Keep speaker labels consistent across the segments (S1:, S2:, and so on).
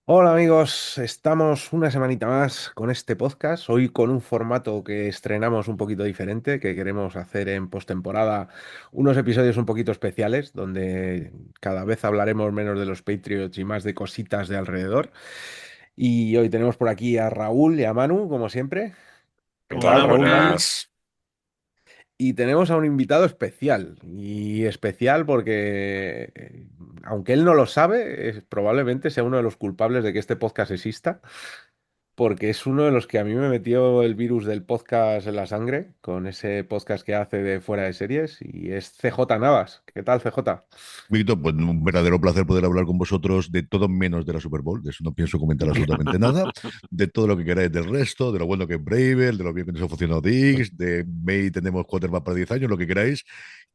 S1: Hola amigos, estamos una semanita más con este podcast, hoy con un formato que estrenamos un poquito diferente, que queremos hacer en postemporada unos episodios un poquito especiales, donde cada vez hablaremos menos de los Patriots y más de cositas de alrededor. Y hoy tenemos por aquí a Raúl y a Manu, como siempre. ¿Qué tal,
S2: Hola,
S1: Raúl, Manu?
S2: buenas.
S1: Y tenemos a un invitado especial, y especial porque, aunque él no lo sabe, probablemente sea uno de los culpables de que este podcast exista, porque es uno de los que a mí me metió el virus del podcast en la sangre, con ese podcast que hace de Fuera de Series, y es CJ Navas. ¿Qué tal, CJ?
S3: Víctor, pues un verdadero placer poder hablar con vosotros de todo menos de la Super Bowl. De eso no pienso comentar absolutamente nada. De todo lo que queráis del resto, de lo bueno que es Bravel, de lo bien que nos ha funcionado Diggs, de May tenemos quarterback para 10 años, lo que queráis.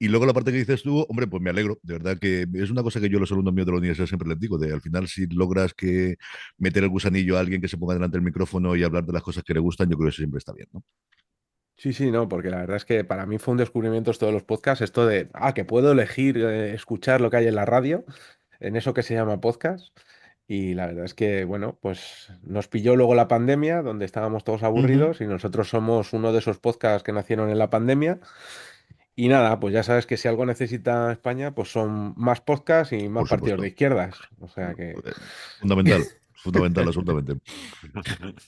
S3: Y luego la parte que dices tú, hombre, pues me alegro. De verdad que es una cosa que yo a los alumnos míos de la universidad siempre les digo, de al final si logras que meter el gusanillo a alguien que se ponga delante del micrófono y hablar de las cosas que le gustan, yo creo que eso siempre está bien, ¿no?
S1: Sí, sí, no, porque la verdad es que para mí fue un descubrimiento esto de los podcasts, esto de, que puedo elegir escuchar lo que hay en la radio, en eso que se llama podcast. Y la verdad es que, bueno, pues nos pilló luego la pandemia, donde estábamos todos
S3: Ujú.
S1: aburridos y nosotros somos uno de esos podcasts que nacieron en la pandemia. Y nada, pues ya sabes que si algo necesita España, pues son más podcasts y más
S3: Por
S1: partidos de
S3: supuesto.
S1: izquierdas. O sea que,
S3: Eh, Fundamental, fundamental, absolutamente.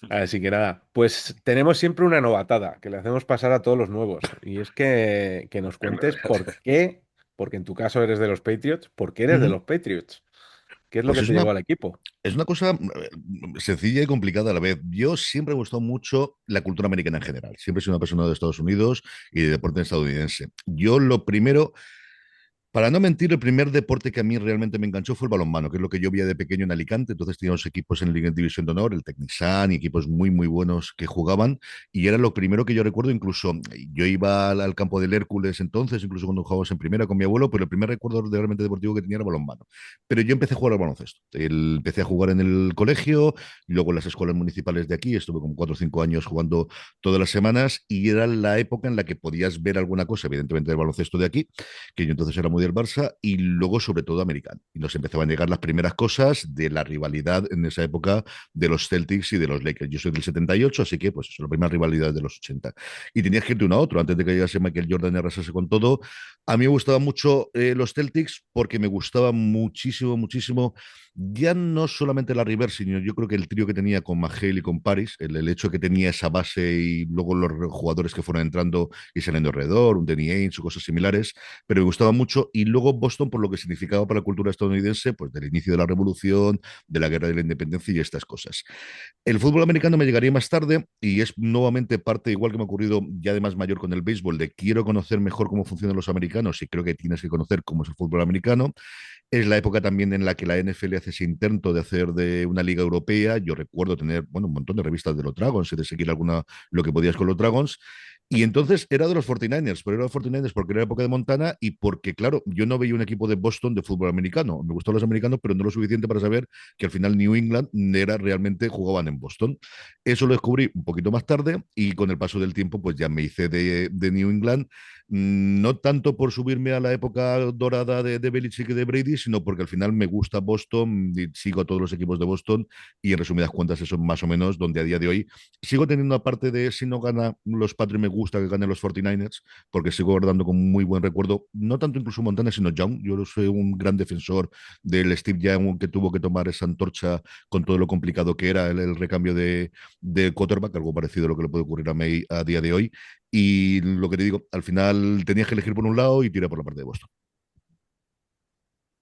S1: así que nada, pues tenemos siempre una novatada que le hacemos pasar a todos los nuevos. Y es que nos cuentes por qué, porque en tu caso eres de los Patriots, ¿por qué eres de
S3: Ujú.
S1: los Patriots? ¿Qué es lo
S3: Pues
S1: que te llevó al equipo?
S3: es una cosa sencilla y complicada a la vez. Yo siempre me ha gustado mucho la cultura americana en general. Siempre he sido una persona de Estados Unidos y de deporte estadounidense. Yo lo primero, para no mentir, el primer deporte que a mí realmente me enganchó fue el balonmano, que es lo que yo veía de pequeño en Alicante. Entonces teníamos equipos en Liga División de Honor, el Tecnisan, y equipos muy, muy buenos que jugaban. Y era lo primero que yo recuerdo. Incluso yo iba al campo del Hércules entonces, incluso cuando jugábamos en primera con mi abuelo, pero el primer recuerdo realmente deportivo que tenía era balonmano. Pero yo empecé a jugar al baloncesto. Empecé a jugar en el colegio, y luego en las escuelas municipales de aquí. Estuve como 4 o 5 años jugando todas las semanas y era la época en la que podías ver alguna cosa, evidentemente, del baloncesto de aquí, que yo entonces era muy del Barça, y luego sobre todo americano. Y nos empezaban a llegar las primeras cosas de la rivalidad en esa época de los Celtics y de los Lakers. Yo soy del 78, así que pues eso, la primera rivalidad de los 80. Y tenías que irte uno a otro antes de que llegase Michael Jordan y arrasase con todo. A mí me gustaban mucho los Celtics porque me gustaba muchísimo, muchísimo, ya no solamente la River, sino yo creo que el trío que tenía con McHale y con Paris, el hecho de que tenía esa base y luego los jugadores que fueron entrando y saliendo alrededor, un Danny Ainge o cosas similares, pero me gustaba mucho. Y luego Boston, por lo que significaba para la cultura estadounidense, pues del inicio de la revolución, de la guerra de la independencia y estas cosas. El fútbol americano me llegaría más tarde y es nuevamente parte, igual que me ha ocurrido ya de más mayor con el béisbol, de quiero conocer mejor cómo funcionan los americanos y creo que tienes que conocer cómo es el fútbol americano. Es la época también en la que la NFL hace ese intento de hacer de una liga europea. Yo recuerdo tener, bueno, un montón de revistas de los Dragons y de seguir alguna, lo que podías con los Dragons. Y entonces era de los 49ers, pero era de los 49ers porque era la época de Montana y porque, claro, yo no veía un equipo de Boston de fútbol americano. Me gustaban los americanos, pero no lo suficiente para saber que al final New England era realmente jugaban en Boston. Eso lo descubrí un poquito más tarde y con el paso del tiempo, pues ya me hice de New England, no tanto por subirme a la época dorada de Belichick y de Brady, sino porque al final me gusta Boston, y sigo a todos los equipos de Boston y en resumidas cuentas eso es más o menos donde a día de hoy sigo teniendo, aparte de si no gana los Patriots, me gusta que ganen los 49ers porque sigo guardando con muy buen recuerdo, no tanto incluso Montana, sino Young. Yo soy un gran defensor del Steve Young, que tuvo que tomar esa antorcha con todo lo complicado que era el recambio de quarterback, algo parecido a lo que le puede ocurrir a May a día de hoy. Y lo que te digo, al final tenías que elegir por un lado y tiré por la parte de Boston.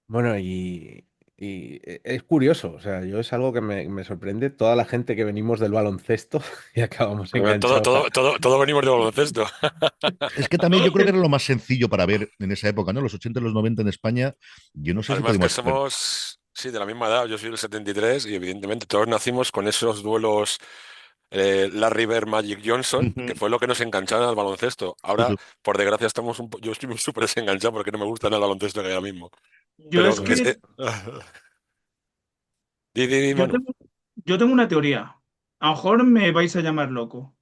S1: Bueno, y es curioso, o sea, yo es algo que me sorprende, toda la gente que venimos del baloncesto y acabamos
S2: Todo,
S1: enganchados a...
S2: todo, todo, todo venimos de baloncesto.
S3: Es que también yo creo que era lo más sencillo para ver en esa época, ¿no? Los 80 y los 90 en España, yo no sé si
S2: Además que
S3: podemos ver.
S2: somos, sí, de la misma edad. Yo soy del 73 y evidentemente todos nacimos con esos duelos Larry Bird, Magic Johnson, que
S3: Ujú.
S2: fue lo que nos engancharon al baloncesto. Ahora,
S3: Justo.
S2: por desgracia, yo estoy súper desenganchado porque no me gusta nada el baloncesto que hay ahora mismo.
S4: Yo
S2: Pero
S4: es
S1: Bueno,
S4: que yo
S2: Manu,
S4: tengo, yo tengo una teoría. A lo mejor me vais a llamar loco,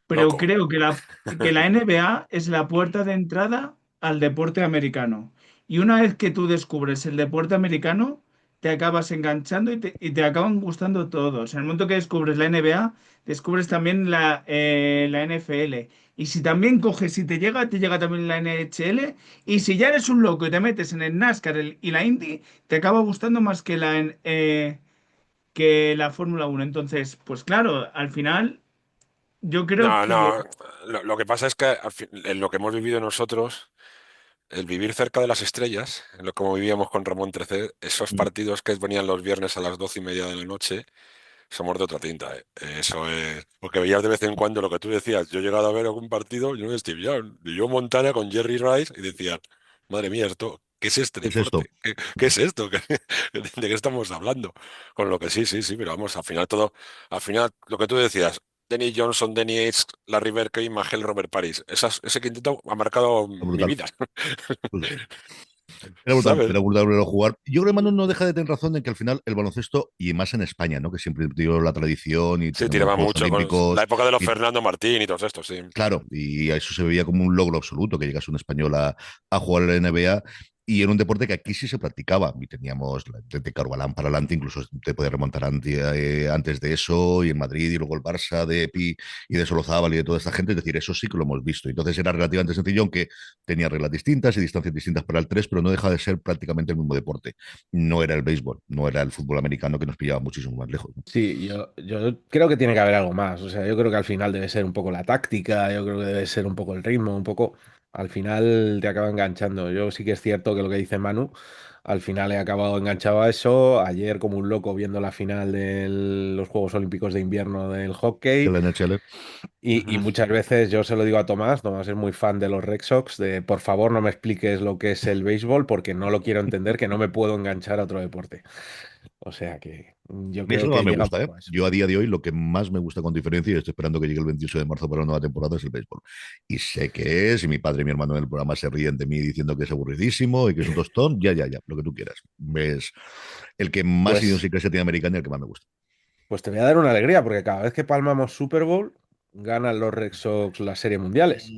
S4: pero
S2: loco.
S4: creo que la NBA es la puerta de entrada al deporte americano. Y una vez que tú descubres el deporte americano, te acabas enganchando y te acaban gustando todos. En el momento que descubres la NBA, descubres también la NFL. Y si también coges y te llega también la NHL. Y si ya eres un loco y te metes en el NASCAR y la Indy, te acaba gustando más que la Fórmula 1. Entonces, pues claro, al final yo creo
S2: No,
S4: que
S2: no. Lo que pasa es que en lo que hemos vivido nosotros, el vivir cerca de las estrellas, en lo como vivíamos con Ramón 13, esos
S3: Mm.
S2: partidos que venían los viernes a las 12:30 de la noche, somos de otra tinta, ¿eh? Eso es. Porque veías de vez en cuando lo que tú decías. Yo he llegado a ver algún partido, yo no de Steve Young, de Joe Montana con Jerry Rice, y decían, madre mía, ¿qué es este
S3: ¿Qué es esto?
S2: deporte? ¿Qué es esto? ¿De qué estamos hablando? Con lo que sí, sí, sí, pero vamos, al final, lo que tú decías, Denny Johnson, Danny Ainge, Larry Bird, Kevin McHale, Robert Paris, ese quinteto ha marcado mi
S3: Brutal.
S2: vida,
S3: Era
S2: ¿sabes?
S3: brutal verlo jugar. Yo creo que Manu no deja de tener razón en que al final el baloncesto, y más en España, ¿no? Que siempre dio la tradición y
S2: Sí,
S3: tenemos los
S2: tiraba
S3: Juegos
S2: mucho con la
S3: Olímpicos.
S2: época de los
S3: Y
S2: Fernando Martín y todos estos, sí.
S3: claro, y a eso se veía como un logro absoluto que llegase un español a jugar en la NBA. Y era un deporte que aquí sí se practicaba. Y teníamos desde Carvalán para adelante, incluso te puedes remontar antes de eso, y en Madrid, y luego el Barça de Epi y de Solozábal y de toda esta gente. Es decir, eso sí que lo hemos visto. Entonces era relativamente sencillo, aunque tenía reglas distintas y distancias distintas para el tres, pero no deja de ser prácticamente el mismo deporte. No era el béisbol, no era el fútbol americano que nos pillaba muchísimo más lejos, ¿no?
S1: Sí, yo creo que tiene que haber algo más. O sea, yo creo que al final debe ser un poco la táctica, yo creo que debe ser un poco el ritmo, un poco. Al final te acaba enganchando. Yo sí que es cierto que lo que dice Manu, al final he acabado enganchado a eso. Ayer, como un loco, viendo la final de los Juegos Olímpicos de Invierno del
S3: De
S1: hockey.
S3: la NHL.
S1: Y
S2: Ujú.
S1: muchas veces yo se lo digo a Tomás, Tomás es muy fan de los Red Sox, de por favor no me expliques lo que es el béisbol porque no lo quiero entender, que no me puedo enganchar a otro deporte. O sea que yo
S3: A mí es
S1: creo
S3: lo que más
S1: que
S3: me
S1: llega un
S3: gusta, ¿eh?
S1: poco a eso.
S3: Yo a día de hoy lo que más me gusta con diferencia, y estoy esperando que llegue el 28 de marzo para una nueva temporada, es el béisbol. Y sé que es, y mi padre y mi hermano en el programa se ríen de mí diciendo que es aburridísimo y que es un tostón, ya, lo que tú quieras. Es el que más
S1: Pues,
S3: idiosincrasia tiene americana y el que más me gusta.
S1: pues te voy a dar una alegría porque cada vez que palmamos Super Bowl, ganan los Red Sox las series mundiales.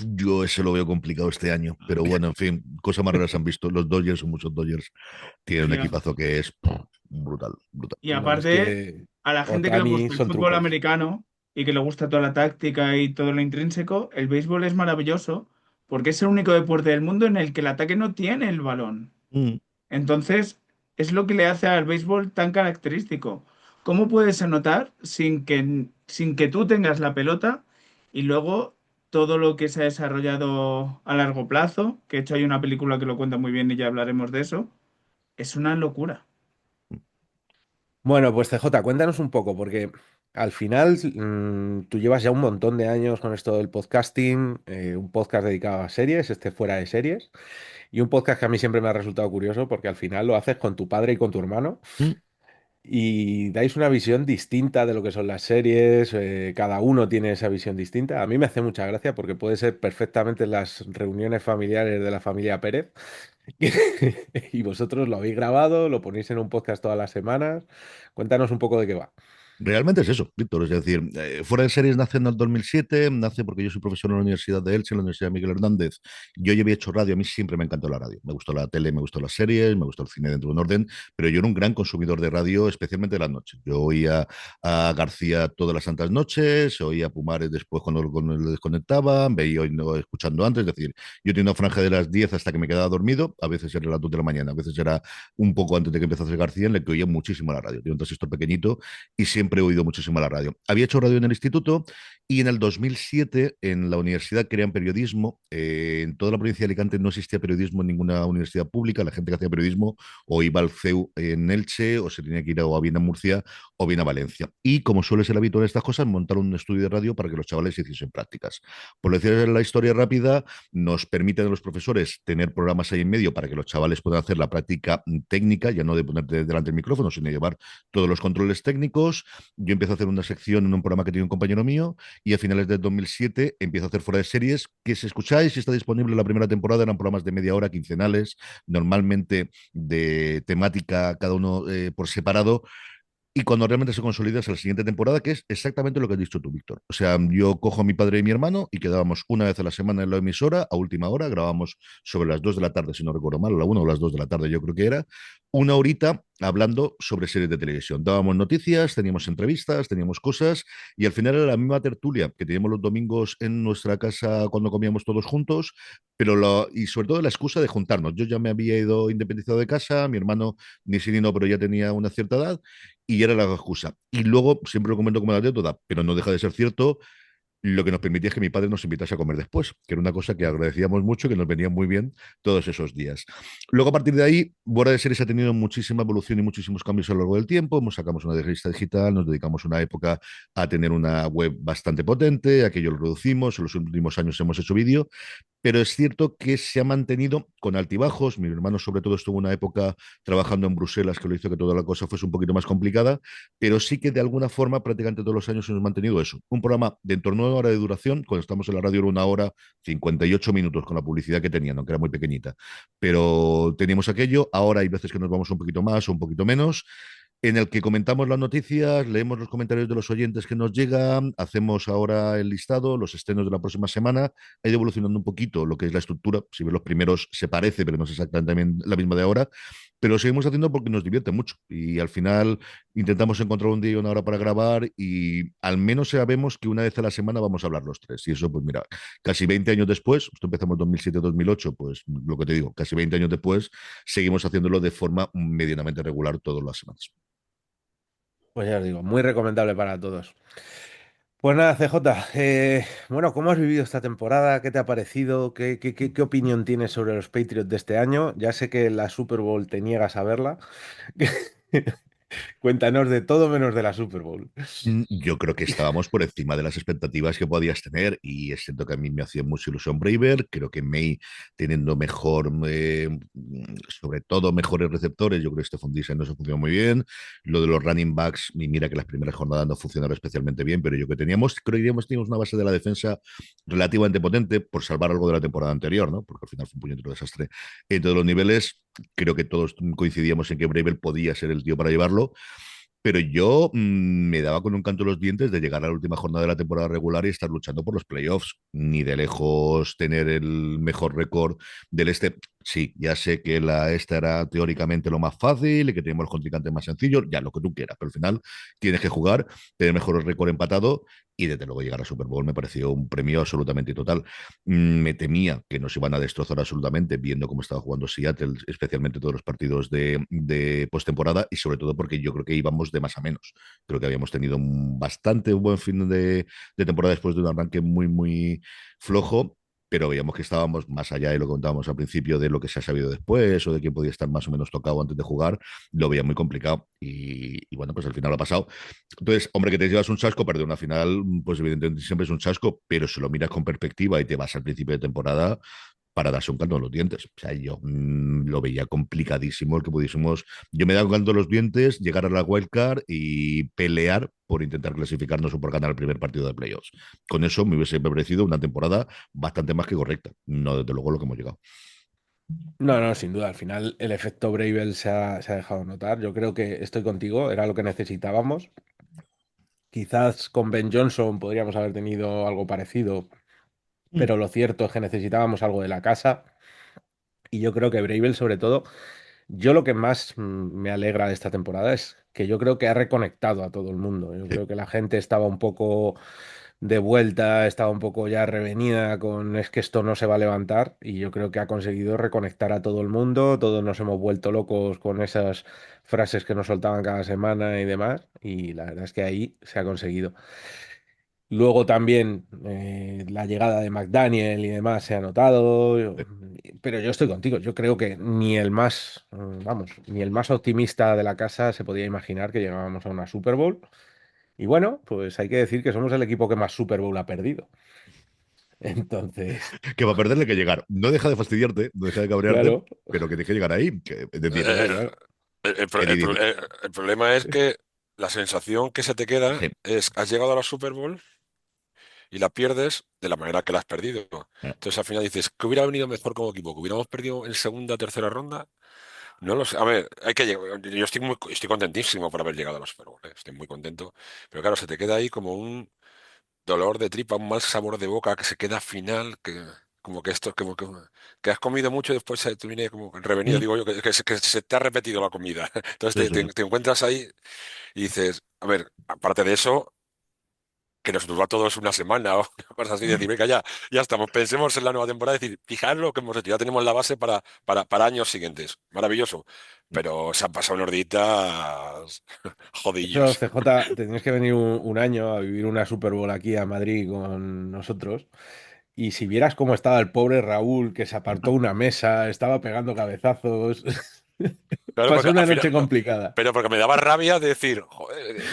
S3: Yo ese lo veo complicado este año, pero bueno, en fin, cosas más raras han visto. Los Dodgers son muchos Dodgers. Tienen un
S4: ya.
S3: equipazo que es brutal, brutal.
S4: Y
S1: No, es
S4: aparte,
S1: que
S4: a la gente que le
S1: Otani
S4: gusta el
S1: son
S4: fútbol
S1: trucos.
S4: americano y que le gusta toda la táctica y todo lo intrínseco, el béisbol es maravilloso porque es el único deporte del mundo en el que el ataque no tiene el balón.
S3: Mm.
S4: Entonces, es lo que le hace al béisbol tan característico. ¿Cómo puedes anotar sin que tú tengas la pelota y luego todo lo que se ha desarrollado a largo plazo, que de hecho hay una película que lo cuenta muy bien y ya hablaremos de eso, es una locura.
S1: Bueno, pues CJ, cuéntanos un poco, porque al final tú llevas ya un montón de años con esto del podcasting, un podcast dedicado a series, este fuera de series, y un podcast que a mí siempre me ha resultado curioso porque al final lo haces con tu padre y con tu hermano
S3: Mm.
S1: y dais una visión distinta de lo que son las series, cada uno tiene esa visión distinta. A mí me hace mucha gracia porque puede ser perfectamente las reuniones familiares de la familia Pérez y vosotros lo habéis grabado, lo ponéis en un podcast todas las semanas. Cuéntanos un poco de qué va.
S3: Realmente es eso, Víctor. Es decir, Fuera de Series nace en el 2007, nace porque yo soy profesor en la Universidad de Elche, en la Universidad de Miguel Hernández. Yo ya había hecho radio, a mí siempre me encantó la radio. Me gustó la tele, me gustó las series, me gustó el cine dentro de un orden, pero yo era un gran consumidor de radio, especialmente de las noches. Yo oía a García todas las santas noches, oía a Pumares después cuando lo desconectaban, veía hoy no, escuchando antes. Es decir, yo tenía una franja de las 10 hasta que me quedaba dormido, a veces era las 2 de la mañana, a veces era un poco antes de que empezase García, en la que oía muchísimo la radio. Tenía un transistor pequeñito y siempre he oído muchísimo la radio. Había hecho radio en el instituto y en el 2007 en la universidad crean periodismo. En toda la provincia de Alicante no existía periodismo en ninguna universidad pública. La gente que hacía periodismo o iba al CEU en Elche o se tenía que ir o bien a Murcia o bien a Valencia. Y como suele ser habitual en estas cosas, montaron un estudio de radio para que los chavales hiciesen prácticas. Por decir la historia rápida, nos permiten a los profesores tener programas ahí en medio para que los chavales puedan hacer la práctica técnica, ya no de ponerte delante del micrófono, sino de llevar todos los controles técnicos. Yo empiezo a hacer una sección en un programa que tiene un compañero mío y a finales del 2007 empiezo a hacer fuera de series que si escucháis, si está disponible la primera temporada, eran programas de media hora, quincenales, normalmente de temática cada uno por separado, y cuando realmente se consolida es la siguiente temporada, que es exactamente lo que has dicho tú, Víctor. O sea, yo cojo a mi padre y mi hermano y quedábamos una vez a la semana en la emisora, a última hora, grabamos sobre las 2 de la tarde, si no recuerdo mal, a la 1 o las 2 de la tarde yo creo que era, una horita hablando sobre series de televisión. Dábamos noticias, teníamos entrevistas, teníamos cosas, y al final era la misma tertulia que teníamos los domingos en nuestra casa cuando comíamos todos juntos, pero y sobre todo la excusa de juntarnos. Yo ya me había ido independizado de casa, mi hermano ni sí ni no, pero ya tenía una cierta edad, y era la excusa. Y luego, siempre lo comento como la anécdota, pero no deja de ser cierto, lo que nos permitía es que mi padre nos invitase a comer después, que era una cosa que agradecíamos mucho y que nos venía muy bien todos esos días. Luego, a partir de ahí, Bora de Series ha tenido muchísima evolución y muchísimos cambios a lo largo del tiempo. Sacamos una revista digital, nos dedicamos una época a tener una web bastante potente, aquello lo reducimos, en los últimos años hemos hecho vídeo, pero es cierto que se ha mantenido con altibajos. Mi hermano, sobre todo, estuvo una época trabajando en Bruselas, que lo hizo que toda la cosa fuese un poquito más complicada, pero sí que de alguna forma, prácticamente todos los años hemos mantenido eso. Un programa de en torno a una hora de duración, cuando estamos en la radio era una hora 58 minutos con la publicidad que tenían, aunque era muy pequeñita. Pero teníamos aquello, ahora hay veces que nos vamos un poquito más o un poquito menos, en el que comentamos las noticias, leemos los comentarios de los oyentes que nos llegan, hacemos ahora el listado, los estrenos de la próxima semana, ha ido evolucionando un poquito lo que es la estructura, si ves los primeros se parece, pero no es exactamente la misma de ahora, pero seguimos haciendo porque nos divierte mucho y al final intentamos encontrar un día y una hora para grabar y al menos sabemos que una vez a la semana vamos a hablar los tres y eso pues mira, casi 20 años después, esto empezamos en 2007-2008, pues lo que te digo, casi 20 años después, seguimos haciéndolo de forma medianamente regular todas las semanas.
S1: Pues ya os digo, muy recomendable para todos. Pues nada, CJ, bueno, ¿cómo has vivido esta temporada? ¿Qué te ha parecido? ¿Qué opinión tienes sobre los Patriots de este año? Ya sé que la Super Bowl te niegas a verla. Cuéntanos de todo menos de la Super Bowl.
S3: Yo creo que estábamos por encima de las expectativas que podías tener y es cierto que a mí me hacía mucha ilusión Braver, creo que May teniendo mejor, sobre todo mejores receptores, yo creo que Stephon Diggs no se funcionó muy bien, lo de los running backs, y mira que las primeras jornadas no funcionaron especialmente bien, pero yo que teníamos, creo que teníamos una base de la defensa relativamente potente por salvar algo de la temporada anterior, ¿no? Porque al final fue un puñetero desastre en todos los niveles, creo que todos coincidíamos en que Braver podía ser el tío para llevarlo, pero yo me daba con un canto en los dientes de llegar a la última jornada de la temporada regular y estar luchando por los playoffs. Ni de lejos tener el mejor récord del este. Sí, ya sé que la esta era teóricamente lo más fácil y que teníamos los contrincantes más sencillos, ya lo que tú quieras, pero al final tienes que jugar, tener mejor récord empatado y desde luego llegar a Super Bowl me pareció un premio absolutamente total. Me temía que nos iban a destrozar absolutamente viendo cómo estaba jugando Seattle, especialmente todos los partidos de postemporada y sobre todo porque yo creo que íbamos de más a menos. Creo que habíamos tenido un bastante buen fin de temporada después de un arranque muy, muy flojo, pero veíamos que estábamos más allá de lo que contábamos al principio, de lo que se ha sabido después o de quién podía estar más o menos tocado antes de jugar, lo veía muy complicado y bueno, pues al final lo ha pasado. Entonces, hombre, que te llevas un chasco, perder una final, pues evidentemente siempre es un chasco, pero si lo miras con perspectiva y te vas al principio de temporada, para darse un canto en los dientes. O sea, yo lo veía complicadísimo el que pudiésemos. Yo me daba un canto en los dientes, llegar a la wildcard y pelear por intentar clasificarnos o por ganar el primer partido de playoffs. Con eso me hubiese parecido una temporada bastante más que correcta. No, desde luego, lo que hemos llegado.
S1: No, no, sin duda. Al final el efecto Bravel se ha dejado notar. Yo creo que estoy contigo, era lo que necesitábamos. Quizás con Ben Johnson podríamos haber tenido algo parecido, pero lo cierto es que necesitábamos algo de la casa. Y yo creo que Bravel, sobre todo, yo lo que más me alegra de esta temporada es que yo creo que ha reconectado a todo el mundo. Yo
S3: Sí.
S1: creo que la gente estaba un poco de vuelta, estaba un poco ya revenida con es que esto no se va a levantar y yo creo que ha conseguido reconectar a todo el mundo, todos nos hemos vuelto locos con esas frases que nos soltaban cada semana y demás y la verdad es que ahí se ha conseguido. Luego también la llegada de McDaniel y demás se ha notado, pero yo estoy contigo. Yo creo que ni el más, vamos, ni el más optimista de la casa se podía imaginar que llegábamos a una Super Bowl. Y bueno, pues hay que decir que somos el equipo que más Super Bowl ha perdido. Entonces,
S3: Que va a perderle que llegar. No deja de fastidiarte, no deja de cabrearte,
S1: claro,
S3: pero que deje de llegar ahí. Es decir,
S1: claro,
S2: Eh,
S1: claro.
S2: el, pro-
S3: es
S2: el pro-
S3: decir,
S2: eh, el problema es que la sensación que se te queda
S3: sí,
S2: es, has llegado a la Super Bowl y la pierdes de la manera que la has perdido. Entonces al final dices, que hubiera venido mejor como equipo? ¿Que hubiéramos perdido en segunda o tercera ronda? No lo sé. A ver, hay que llegar. Yo estoy contentísimo por haber llegado a los Super Bowl, ¿eh? Estoy muy contento. Pero claro, se te queda ahí como un dolor de tripa, un mal sabor de boca que se queda final, que como que esto, como que has comido mucho y después te viene como revenido,
S1: Mm.
S2: digo yo, que se te ha repetido la comida. Entonces
S3: Eso es.
S2: te encuentras ahí y dices, a ver, aparte de eso, que nos duró a todos una semana o cosas así, decir, venga, ya estamos, pensemos en la nueva temporada, decir, fijar lo que hemos hecho, ya tenemos la base para años siguientes. Maravilloso. Pero se han pasado unos días
S1: Eso,
S2: jodillos.
S1: CJ, tenías que venir un año a vivir una Super Bowl aquí a Madrid con nosotros. Y si vieras cómo estaba el pobre Raúl, que se apartó una mesa, estaba pegando cabezazos.
S2: Claro,
S1: Pasó
S2: porque
S1: una
S2: al final,
S1: noche complicada.
S2: pero porque me daba rabia de decir, joder,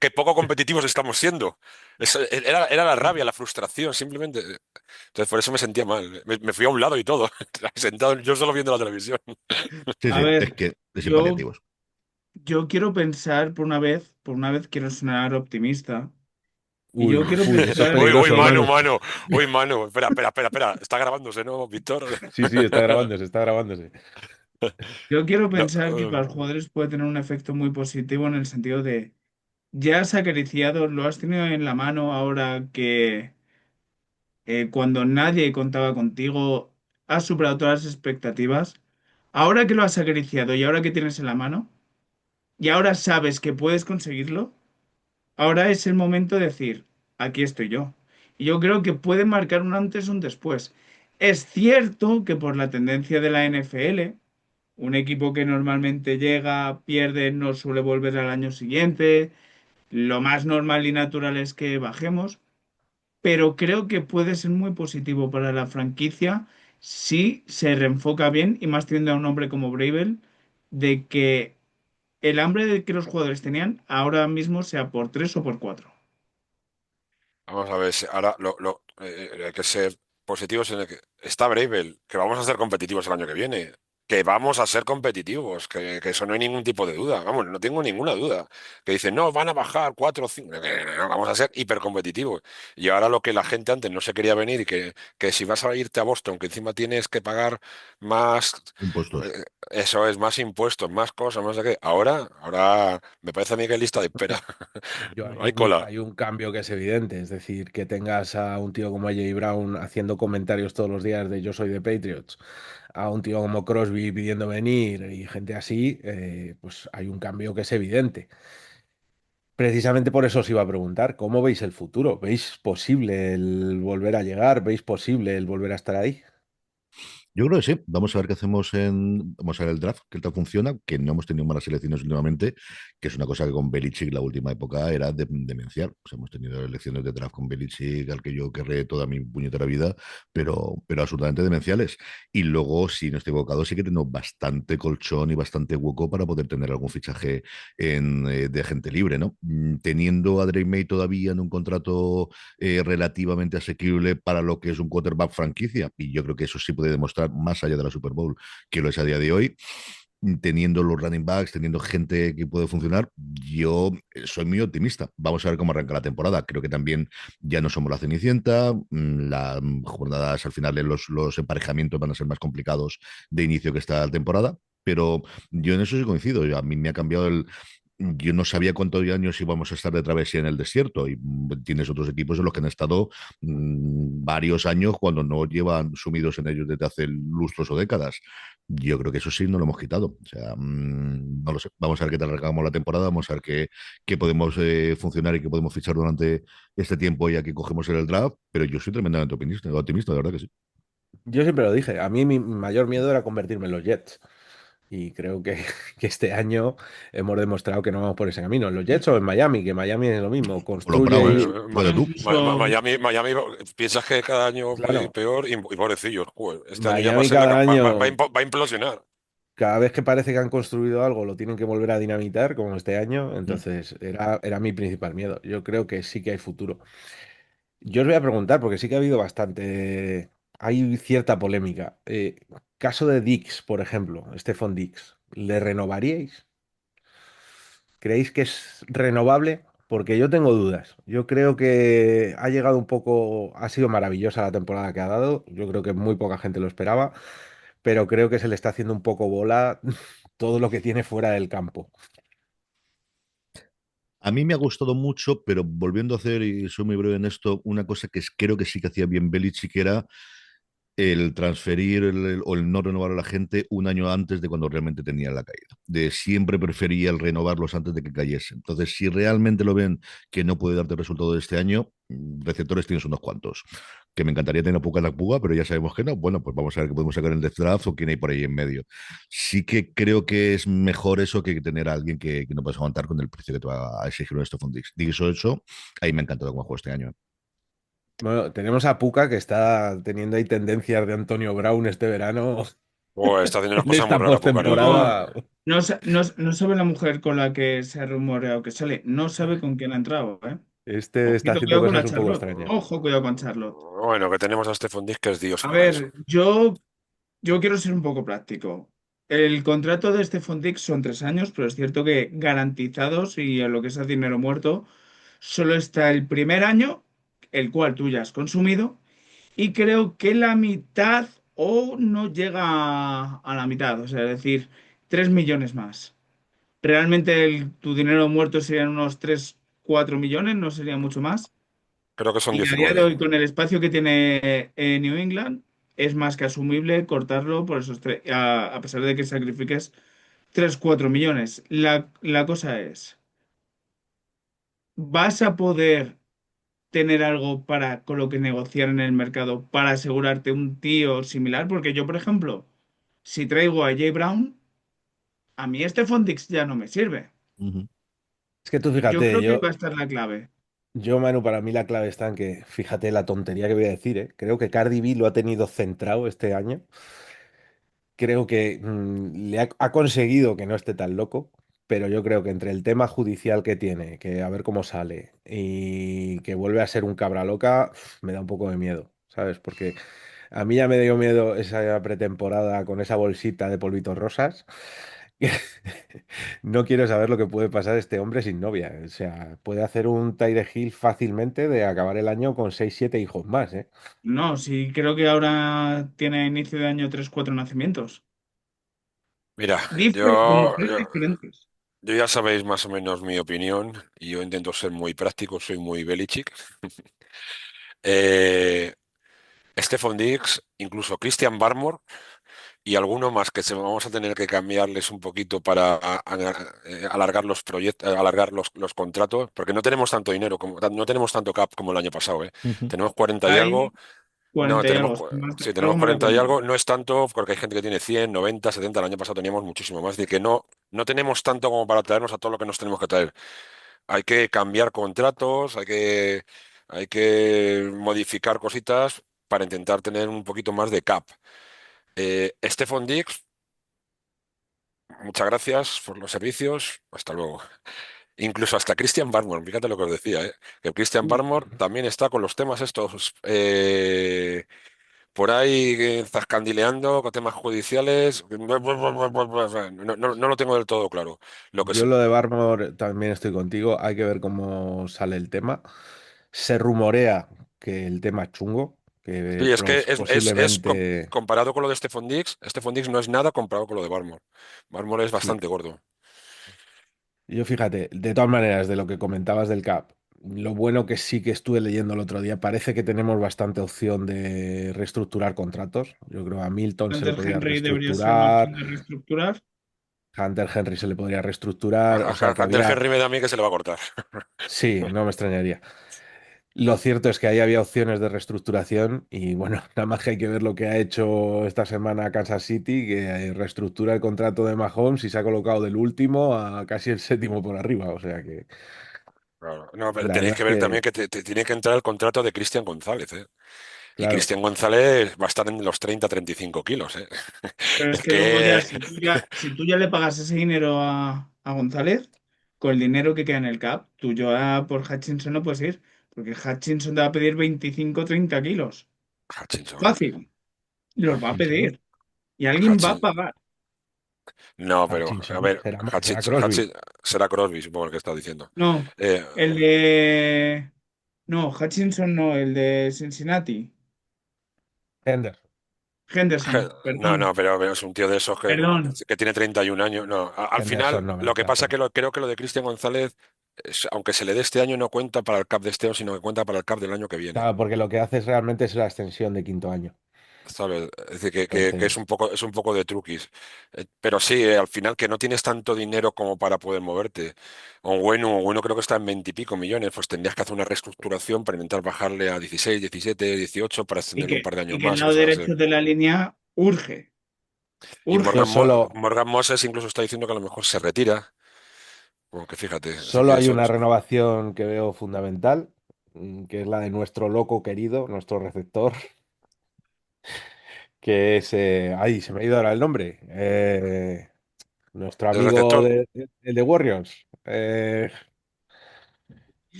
S2: qué poco competitivos estamos siendo. Era la rabia, la frustración, simplemente. Entonces por eso me sentía mal. Me fui a un lado y todo, sentado yo solo viendo la televisión.
S3: Sí,
S4: A
S3: sí, es
S4: ver,
S3: que es sin
S4: yo,
S3: paliativos.
S4: yo quiero pensar por una vez quiero sonar optimista. Y yo
S1: Uy,
S4: quiero
S1: uy, eso es
S4: pensar,
S2: Uy,
S1: peligroso,
S2: mano,
S1: Manu.
S2: mano, uy, mano. Espera. Está grabándose, ¿no, Víctor?
S1: Sí, sí, está grabándose, está grabándose.
S4: yo quiero
S2: No,
S4: pensar que para los jugadores puede tener un efecto muy positivo en el sentido de, ya has acariciado, lo has tenido en la mano ahora que cuando nadie contaba contigo, has superado todas las expectativas. Ahora que lo has acariciado y ahora que tienes en la mano, y ahora sabes que puedes conseguirlo, ahora es el momento de decir, aquí estoy yo. Y yo creo que puede marcar un antes o un después. Es cierto que por la tendencia de la NFL, un equipo que normalmente llega, pierde, no suele volver al año siguiente. Lo más normal y natural es que bajemos, pero creo que puede ser muy positivo para la franquicia si se reenfoca bien y más teniendo a un hombre como Bravel, de que el hambre de que los jugadores tenían ahora mismo sea por tres o por cuatro.
S2: vamos a ver, ahora hay que ser positivos en el que está Bravel, que vamos a ser competitivos el año que viene, que vamos a ser competitivos, que eso no hay ningún tipo de duda, vamos, no tengo ninguna duda. Que dicen, no, van a bajar 4 o 5, no, vamos a ser hipercompetitivos. Y ahora lo que la gente antes no se quería venir y que si vas a irte a Boston, que encima tienes que pagar más,
S3: Impuestos.
S2: eso es, más impuestos, más cosas, más de qué. Ahora me parece a mí que hay lista de espera. Hay cola.
S1: Hay un cambio que es evidente, es decir, que tengas a un tío como AJ Brown haciendo comentarios todos los días de yo soy de Patriots, a un tío como Crosby pidiendo venir y gente así, pues hay un cambio que es evidente. Precisamente por eso os iba a preguntar, ¿cómo veis el futuro? ¿Veis posible el volver a llegar? ¿Veis posible el volver a estar ahí?
S3: Yo creo que sí. Vamos a ver qué hacemos vamos a ver el draft, qué tal funciona, que no hemos tenido malas elecciones últimamente, que es una cosa que con Belichick la última época era demencial. O sea, hemos tenido elecciones de draft con Belichick, al que yo querré toda mi puñetera vida, pero absolutamente demenciales. Y luego, si no estoy equivocado, sí que tenemos bastante colchón y bastante hueco para poder tener algún fichaje de gente libre, ¿no? Teniendo a Drake May todavía en un contrato relativamente asequible para lo que es un quarterback franquicia. Y yo creo que eso sí puede demostrar, más allá de la Super Bowl, que lo es a día de hoy. Teniendo los running backs, teniendo gente que puede funcionar, yo soy muy optimista. Vamos a ver cómo arranca la temporada. Creo que también ya no somos la Cenicienta. Las jornadas al final, los emparejamientos van a ser más complicados de inicio que esta temporada. Pero yo en eso sí coincido. A mí me ha cambiado el, yo no sabía cuántos años íbamos a estar de travesía en el desierto y tienes otros equipos en los que han estado varios años cuando no llevan sumidos en ellos desde hace lustros o décadas. Yo creo que eso sí no lo hemos quitado. O sea, no lo sé. Vamos a ver qué tal acabamos la temporada, vamos a ver qué podemos funcionar y qué podemos fichar durante este tiempo ya que cogemos el draft, pero yo soy tremendamente optimista, de verdad que sí.
S1: Yo siempre lo dije, a mí mi mayor miedo era convertirme en los Jets. Y creo que, que este año hemos demostrado que no vamos por ese camino. En los Jets o en Miami, que Miami es lo mismo,
S3: O los
S1: construye
S3: Browns,
S1: y...
S2: Bueno,
S3: fíjate tú.
S4: Incluso,
S2: Miami, piensas que cada año va a ir
S1: Claro,
S2: peor y pobrecillos, joder, este año ya va a
S1: Miami
S2: ser
S1: cada año,
S2: va a implosionar.
S1: cada vez que parece que han construido algo, lo tienen que volver a dinamitar, como este año.
S3: Mm.
S1: Entonces, era mi principal miedo. Yo creo que sí que hay futuro. Yo os voy a preguntar, porque sí que ha habido bastante... Hay cierta polémica. Caso de Dix, por ejemplo, Stephon Dix, ¿le renovaríais? ¿Creéis que es renovable? Porque yo tengo dudas. Yo creo que ha llegado un poco, ha sido maravillosa la temporada que ha dado. Yo creo que muy poca gente lo esperaba, pero creo que se le está haciendo un poco bola todo lo que tiene fuera del campo.
S3: A mí me ha gustado mucho, pero volviendo a hacer, y soy muy breve en esto, una cosa que creo que sí que hacía bien Belichick era el transferir o el no renovar a la gente un año antes de cuando realmente tenía la caída. De siempre prefería el renovarlos antes de que cayese. Entonces, si realmente lo ven que no puede darte resultado de este año, receptores tienes unos cuantos. Que me encantaría tener a Puka la Puga, pero ya sabemos que no. Bueno, pues vamos a ver qué podemos sacar en el Death Draft o quién hay por ahí en medio. Sí que creo que es mejor eso que tener a alguien que no puedes aguantar con el precio que te va a exigir un Stephon Diggs. Dicho eso, ahí me ha encantado cómo juego este año.
S1: Bueno, tenemos a Puka que está teniendo ahí tendencias de Antonio Brown este verano
S2: Está haciendo unas
S1: en
S2: cosas muy
S1: esta
S2: raras, Pucar, ¿eh?
S4: No,
S1: postemporada.
S4: no sabe la mujer con la que se ha rumoreado que sale. No sabe con quién ha entrado, ¿eh?
S1: Este está
S4: Ojito,
S1: haciendo
S4: cuidado con
S1: cosas
S4: la
S1: un poco
S4: Charlotte.
S1: extrañas.
S4: Ojo, cuidado con Charlotte.
S2: Bueno, que tenemos a Stephon Diggs, que es Dios
S4: A
S2: para eso.
S4: ver, yo quiero ser un poco práctico. El contrato de Stephon Diggs son 3 años, pero es cierto que garantizados y a lo que es a dinero muerto, solo está el primer año, el cual tú ya has consumido, y creo que la mitad o no llega a la mitad, o sea, es decir, 3 millones más. Realmente tu dinero muerto serían unos 3 4 millones, no sería mucho más.
S2: Creo que son
S4: Y a día de
S2: 19.
S4: hoy, con el espacio que tiene New England, es más que asumible cortarlo por esos a pesar de que sacrifiques 3 4 millones. La cosa es, ¿vas a poder tener algo para con lo que negociar en el mercado para asegurarte un tío similar? Porque yo, por ejemplo, si traigo a Jay Brown, a mí este Fontix ya no me sirve.
S3: Ujú.
S1: Es que tú
S4: Yo
S1: fíjate,
S4: creo que ahí va a estar la clave.
S1: Manu, para mí la clave está en que, fíjate la tontería que voy a decir, ¿eh? Creo que Cardi B lo ha tenido centrado este año. Creo que ha conseguido que no esté tan loco, pero yo creo que entre el tema judicial que tiene, que a ver cómo sale, y que vuelve a ser un cabra loca, me da un poco de miedo, ¿sabes? Porque a mí ya me dio miedo esa pretemporada con esa bolsita de polvitos rosas. No quiero saber lo que puede pasar este hombre sin novia. O sea, puede hacer un Tyre Hill fácilmente de acabar el año con 6 7 hijos más, ¿eh?
S4: No, sí, creo que ahora tiene a inicio de año 3 4 nacimientos.
S2: Mira,
S4: De mujeres diferentes.
S2: yo ya sabéis más o menos mi opinión y yo intento ser muy práctico, soy muy Belichick. Eh, Stephon Diggs, incluso Christian Barmore y alguno más que se vamos a tener que cambiarles un poquito para alargar los proyectos, alargar los contratos, porque no tenemos tanto dinero, no tenemos tanto cap como el año pasado, ¿eh?
S3: Ujú.
S2: Tenemos 40 y
S4: Hay
S2: algo. No,
S4: 40 y algo,
S2: sí, tenemos
S4: algo más de
S2: 40 y
S4: 40.
S2: algo. No es tanto porque hay gente que tiene 100, 90, 70. El año pasado teníamos muchísimo más. De que no tenemos tanto como para traernos a todo lo que nos tenemos que traer. Hay que cambiar contratos, hay que modificar cositas para intentar tener un poquito más de cap. Stephon Diggs, muchas gracias por los servicios. Hasta luego. Incluso hasta Christian Barmore, fíjate lo que os decía, ¿eh? Que Christian Barmore también está con los temas estos. Por ahí zascandileando con temas judiciales. No lo tengo del todo claro. Lo que
S1: Yo
S2: sí-
S1: lo de Barmore también estoy contigo. Hay que ver cómo sale el tema. Se rumorea que el tema es chungo, que
S2: sí, es que
S1: posiblemente
S2: comparado con lo de Stephon Diggs no es nada comparado con lo de Barmore. Barmore es
S1: sí.
S2: bastante gordo.
S1: Yo fíjate, de todas maneras, de lo que comentabas del CAP, lo bueno que sí que estuve leyendo el otro día, parece que tenemos bastante opción de reestructurar contratos. Yo creo a Milton se le
S4: Hunter
S1: podría
S4: Henry debería ser una
S1: reestructurar,
S4: opción de reestructurar.
S1: Hunter Henry se le podría reestructurar, o sea que
S2: Hunter
S1: había,
S2: Henry me da a mí que se le va a cortar.
S1: sí, no me extrañaría. Lo cierto es que ahí había opciones de reestructuración y bueno, nada más que hay que ver lo que ha hecho esta semana Kansas City, que reestructura el contrato de Mahomes y se ha colocado del último a casi el séptimo por arriba. O sea que
S2: Claro. No, pero
S1: la
S2: tenéis
S1: verdad
S2: que
S1: es
S2: ver también
S1: que,
S2: que te tiene que entrar el contrato de Cristian González, ¿eh? Y
S1: claro,
S2: Cristian González va a estar en los 30-35 kilos, ¿eh?
S4: Pero es
S2: Es
S4: que luego ya,
S2: que...
S4: si tú ya le pagas ese dinero a González, con el dinero que queda en el cap, tú ya por Hutchinson no puedes ir, porque Hutchinson te va a pedir 25 30 kilos.
S2: Hutchinson.
S4: Fácil. Los va a
S1: Hutchinson,
S4: pedir. Y alguien va a
S2: Hutchin-
S4: pagar.
S2: No, pero a
S1: Hutchinson
S2: ver,
S1: será Crosby.
S2: Será Crosby, supongo el que está diciendo.
S4: No,
S2: Eh,
S4: el de... No, Hutchinson no, el de Cincinnati.
S1: Henderson.
S4: Henderson,
S2: No,
S4: perdón,
S2: no, pero es un tío de esos
S4: perdón.
S2: que tiene 31 años. No, al final,
S1: Henderson no
S2: lo
S1: merece
S2: que
S1: la
S2: pasa que
S1: pena.
S2: creo que lo de Cristian González, aunque se le dé este año, no cuenta para el Cup de este año, sino que cuenta para el Cup del año que viene.
S1: Claro, porque lo que haces realmente es la extensión de quinto año.
S2: ¿Sabes? Es decir, que
S1: Entonces,
S2: es un poco de truquis. Pero sí, al final que no tienes tanto dinero como para poder moverte. O bueno, creo que está en 20 y pico millones, pues tendrías que hacer una reestructuración para intentar bajarle a 16, 17, 18 para extenderle un par de
S4: Y
S2: años
S4: que el
S2: más y
S4: lado
S2: cosas así.
S4: derecho de la línea urge,
S2: Y
S1: yo
S4: urge.
S2: Morgan Moses incluso está diciendo que a lo mejor se retira. Aunque fíjate, así
S1: solo
S2: que
S1: hay
S2: eso
S1: una renovación que veo fundamental, que es la de nuestro loco querido, nuestro receptor, que es, ay, se me ha ido ahora el nombre, nuestro
S2: el
S1: amigo
S2: receptor.
S1: el de Warriors,
S4: El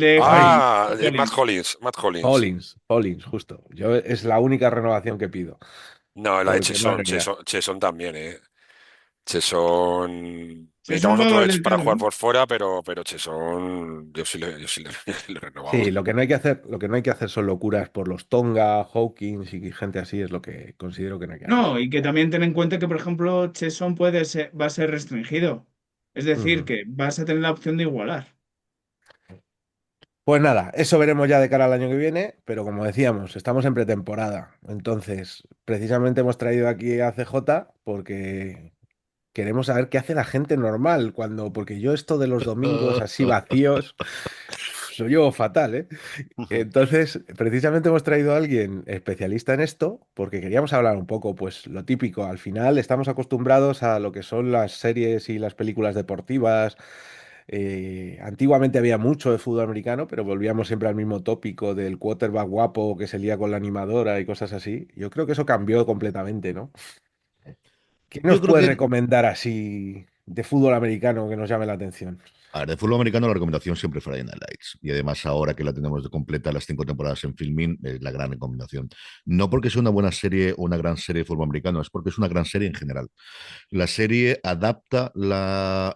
S4: de
S1: ay,
S4: Hollins.
S2: Ah, Matt
S4: Hollins.
S2: Hollins, Matt Hollins.
S1: Hollins, justo. Yo es la única renovación que pido,
S2: No, la de
S1: porque
S2: Chesson,
S1: madre mía.
S2: Chesson también, ¿eh? Chesson.
S4: Eso
S2: Necesitamos
S4: va
S2: otro edge para
S4: lesionado,
S2: jugar
S4: ¿no?
S2: por fuera, pero Chesson, yo sí le, le renovaba.
S1: Sí, lo que no hay que hacer, lo que no hay que hacer son locuras por los Tonga, Hawkins y gente así, es lo que considero que no hay que hacer.
S4: No, y que también ten en cuenta que, por ejemplo, Chesson va a ser restringido. Es decir,
S1: Ujú.
S4: que vas a tener la opción de igualar.
S1: Pues nada, eso veremos ya de cara al año que viene, pero como decíamos, estamos en pretemporada. Entonces, precisamente hemos traído aquí a CJ porque queremos saber qué hace la gente normal porque yo esto de los domingos así vacíos, lo llevo fatal, ¿eh? Entonces, precisamente hemos traído a alguien especialista en esto porque queríamos hablar un poco, pues lo típico. Al final estamos acostumbrados a lo que son las series y las películas deportivas. Antiguamente había mucho de fútbol americano, pero volvíamos siempre al mismo tópico del quarterback guapo que se lía con la animadora y cosas así. Yo creo que eso cambió completamente, ¿no? ¿Qué
S3: Yo
S1: nos
S3: creo
S1: puedes
S3: que
S1: recomendar así de fútbol americano que nos llame la atención?
S3: a ver, de fútbol americano la recomendación siempre Friday Night Lights. Y además ahora que la tenemos de completa las 5 temporadas en Filmin, es la gran recomendación. No porque sea una buena serie o una gran serie de fútbol americano, es porque es una gran serie en general. La serie adapta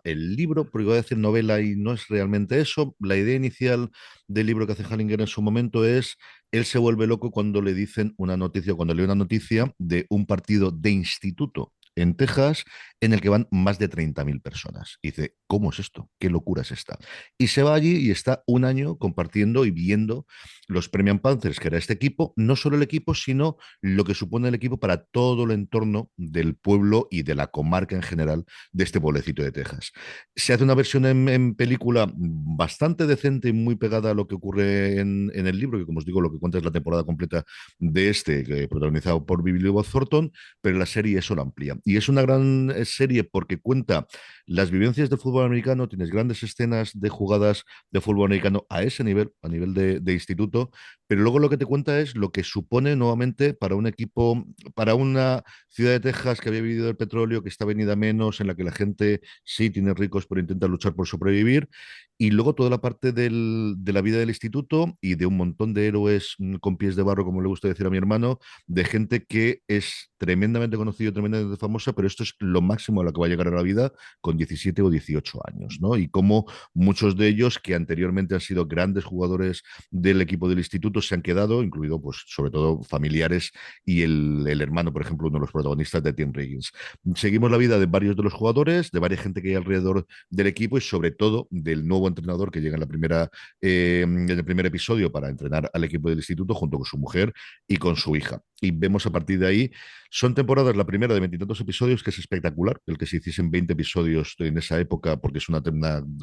S3: el libro, porque voy a decir novela y no es realmente eso. La idea inicial del libro que hace Hallinger en su momento es, él se vuelve loco cuando le dicen una noticia, cuando lee una noticia de un partido de instituto en Texas en el que van más de 30.000 personas. Y dice, ¿cómo es esto? ¿Qué locura es esta? Y se va allí y está un año compartiendo y viendo los Premium Panthers, que era este equipo, no solo el equipo, sino lo que supone el equipo para todo el entorno del pueblo y de la comarca en general de este pueblecito de Texas. Se hace una versión en película bastante decente y muy pegada a lo que ocurre en el libro, que como os digo, lo que cuenta es la temporada completa de protagonizado por Billy Bob Thornton, pero la serie eso lo amplía. Y es una gran serie porque cuenta las vivencias del fútbol americano, tienes grandes escenas de jugadas de fútbol americano a ese nivel, a nivel de instituto, pero luego lo que te cuenta es lo que supone nuevamente para un equipo, para una ciudad de Texas que había vivido el petróleo, que está venida menos, en la que la gente sí tiene ricos, pero intenta luchar por sobrevivir. Y luego toda la parte de la vida del instituto y de un montón de héroes con pies de barro, como le gusta decir a mi hermano, de gente que es tremendamente conocida, tremendamente famosa, pero esto es lo máximo a lo que va a llegar a la vida con 17 o 18 años, ¿no? Y como muchos de ellos que anteriormente han sido grandes jugadores del equipo del instituto se han quedado, incluido, pues, sobre todo familiares y el hermano, por ejemplo, uno de los protagonistas de Tim Riggins. Seguimos la vida de varios de los jugadores, de varias gente que hay alrededor del equipo y sobre todo del nuevo entrenador que llega en el primer episodio para entrenar al equipo del instituto junto con su mujer y con su hija. Y vemos a partir de ahí, son temporadas, la primera de 20 episodios, que es espectacular, el que se hiciesen 20 episodios en esa época, porque es una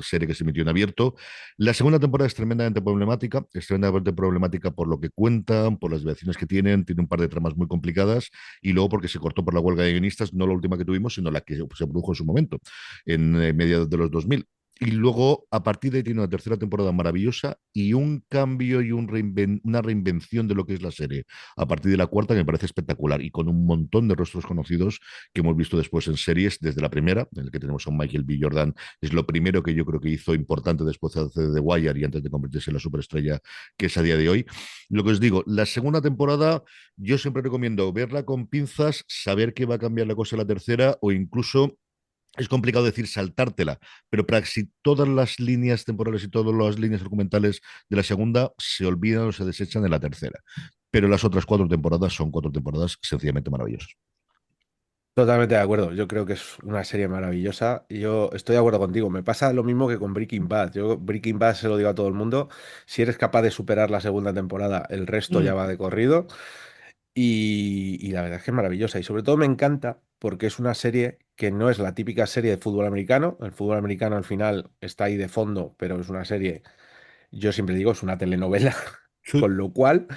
S3: serie que se emitió en abierto. La segunda temporada es tremendamente problemática por lo que cuentan, por las variaciones que tiene un par de tramas muy complicadas y luego porque se cortó por la huelga de guionistas, no la última que tuvimos, sino la que se produjo en su momento, en mediados de los 2000. Y luego, a partir de ahí, tiene una tercera temporada maravillosa y un cambio y una reinvención de lo que es la serie. A partir de la cuarta, que me parece espectacular y con un montón de rostros conocidos que hemos visto después en series, desde la primera, en la que tenemos a un Michael B. Jordan, es lo primero que yo creo que hizo importante después de hacer The Wire y antes de convertirse en la superestrella que es a día de hoy. Lo que os digo, la segunda temporada, yo siempre recomiendo verla con pinzas, saber que va a cambiar la cosa en la tercera o incluso es complicado decir saltártela, pero para si todas las líneas temporales y todas las líneas argumentales de la segunda se olvidan o se desechan en la tercera. pero las otras 4 temporadas son 4 temporadas sencillamente maravillosas.
S1: Totalmente de acuerdo. Yo creo que es una serie maravillosa. Y yo estoy de acuerdo contigo. Me pasa lo mismo que con Breaking Bad. Yo Breaking Bad se lo digo a todo el mundo. Si eres capaz de superar la segunda temporada, el resto ya
S4: Mm.
S1: va de corrido. Y la verdad es que es maravillosa. Y sobre todo me encanta porque es una serie que no es la típica serie de fútbol americano. El fútbol americano al final está ahí de fondo, pero es una serie, yo siempre digo, es una telenovela.
S3: Sí.
S1: Con lo cual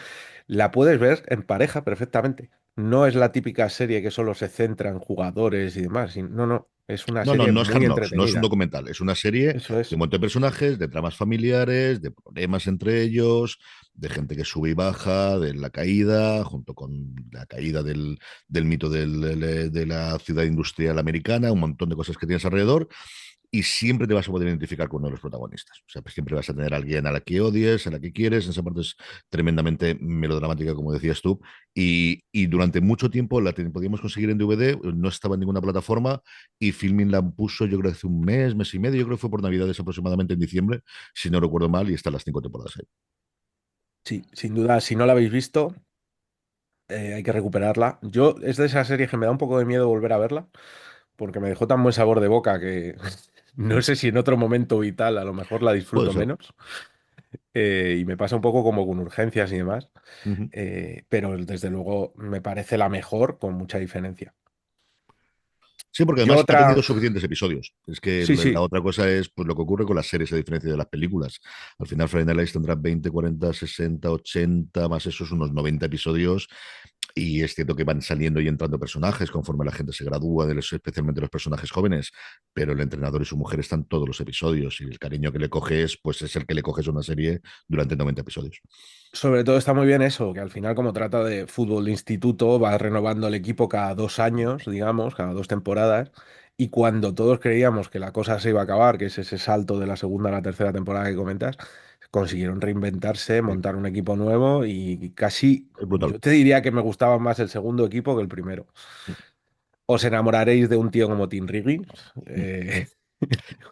S1: la puedes ver en pareja perfectamente. No es la típica serie que solo se centra en jugadores y demás. No, no, es una
S3: No, no,
S1: serie
S3: no es Hard
S1: muy
S3: Knocks, no es un
S1: entretenida.
S3: documental, es una serie
S1: Eso
S3: de
S1: es.
S3: un montón de personajes, de tramas familiares, de problemas entre ellos, de gente que sube y baja, de la caída, junto con la caída del mito de la ciudad industrial americana, un montón de cosas que tienes alrededor, y siempre te vas a poder identificar con uno de los protagonistas. O sea, pues siempre vas a tener a alguien a la que odies, a la que quieres. Esa parte es tremendamente melodramática, como decías tú. Y durante mucho tiempo podíamos conseguir en DVD, no estaba en ninguna plataforma, y Filmin la puso, yo creo que hace un mes, mes y medio, yo creo que fue por Navidades aproximadamente en diciembre, si no recuerdo mal, y están las 5 temporadas ahí.
S1: Sí, sin duda, si no la habéis visto, hay que recuperarla. Yo es de esas series que me da un poco de miedo volver a verla, porque me dejó tan buen sabor de boca que no
S3: Mm.
S1: sé si en otro momento vital a lo mejor la
S3: Puede
S1: disfruto
S3: ser.
S1: menos. Y me pasa un poco como con Urgencias y demás.
S3: Ujú.
S1: Pero desde luego me parece la mejor con mucha diferencia.
S3: Sí, porque
S1: Yo
S3: además ha
S1: otra,
S3: tenido suficientes episodios. Es que
S1: sí,
S3: la
S1: sí,
S3: otra cosa es pues lo que ocurre con las series, a diferencia de las películas. Al final, Friday Night Lights tendrá 20, 40, 60, 80, más esos unos 90 episodios. Y es cierto que van saliendo y entrando personajes conforme la gente se gradúa, especialmente los personajes jóvenes. Pero el entrenador y su mujer están todos los episodios. Y el cariño que le coges, pues es el que le coges a una serie durante 90 episodios.
S1: sobre todo está muy bien eso, que al final como trata de fútbol de instituto, va renovando el equipo cada 2 años, digamos, cada 2 temporadas, y cuando todos creíamos que la cosa se iba a acabar, que es ese salto de la segunda a la tercera temporada que comentas, consiguieron reinventarse,
S3: Sí,
S1: montar un equipo nuevo y casi,
S3: es brutal.
S1: yo te diría que me gustaba más el segundo equipo que el primero. Os enamoraréis de un tío como Tim Riggins. eh,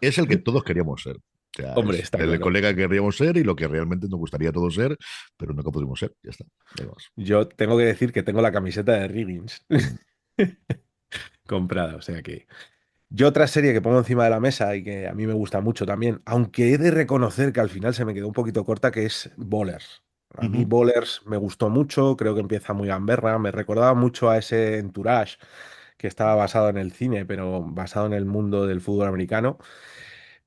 S3: Es el que todos queríamos ser. O sea,
S1: hombre,
S3: es
S1: está
S3: el
S1: claro.
S3: colega que queríamos ser y lo que realmente nos gustaría todos ser, pero nunca pudimos ser. Ya está. Ya vamos.
S1: Yo tengo que decir que tengo la camiseta de Riggins
S3: Mm.
S1: comprada, o sea que... Yo otra serie que pongo encima de la mesa y que a mí me gusta mucho también, aunque he de reconocer que al final se me quedó un poquito corta, que es Ballers. A mí
S3: Ujú.
S1: Ballers me gustó mucho, creo que empieza muy gamberra, me recordaba mucho a ese Entourage que estaba basado en el cine, pero basado en el mundo del fútbol americano.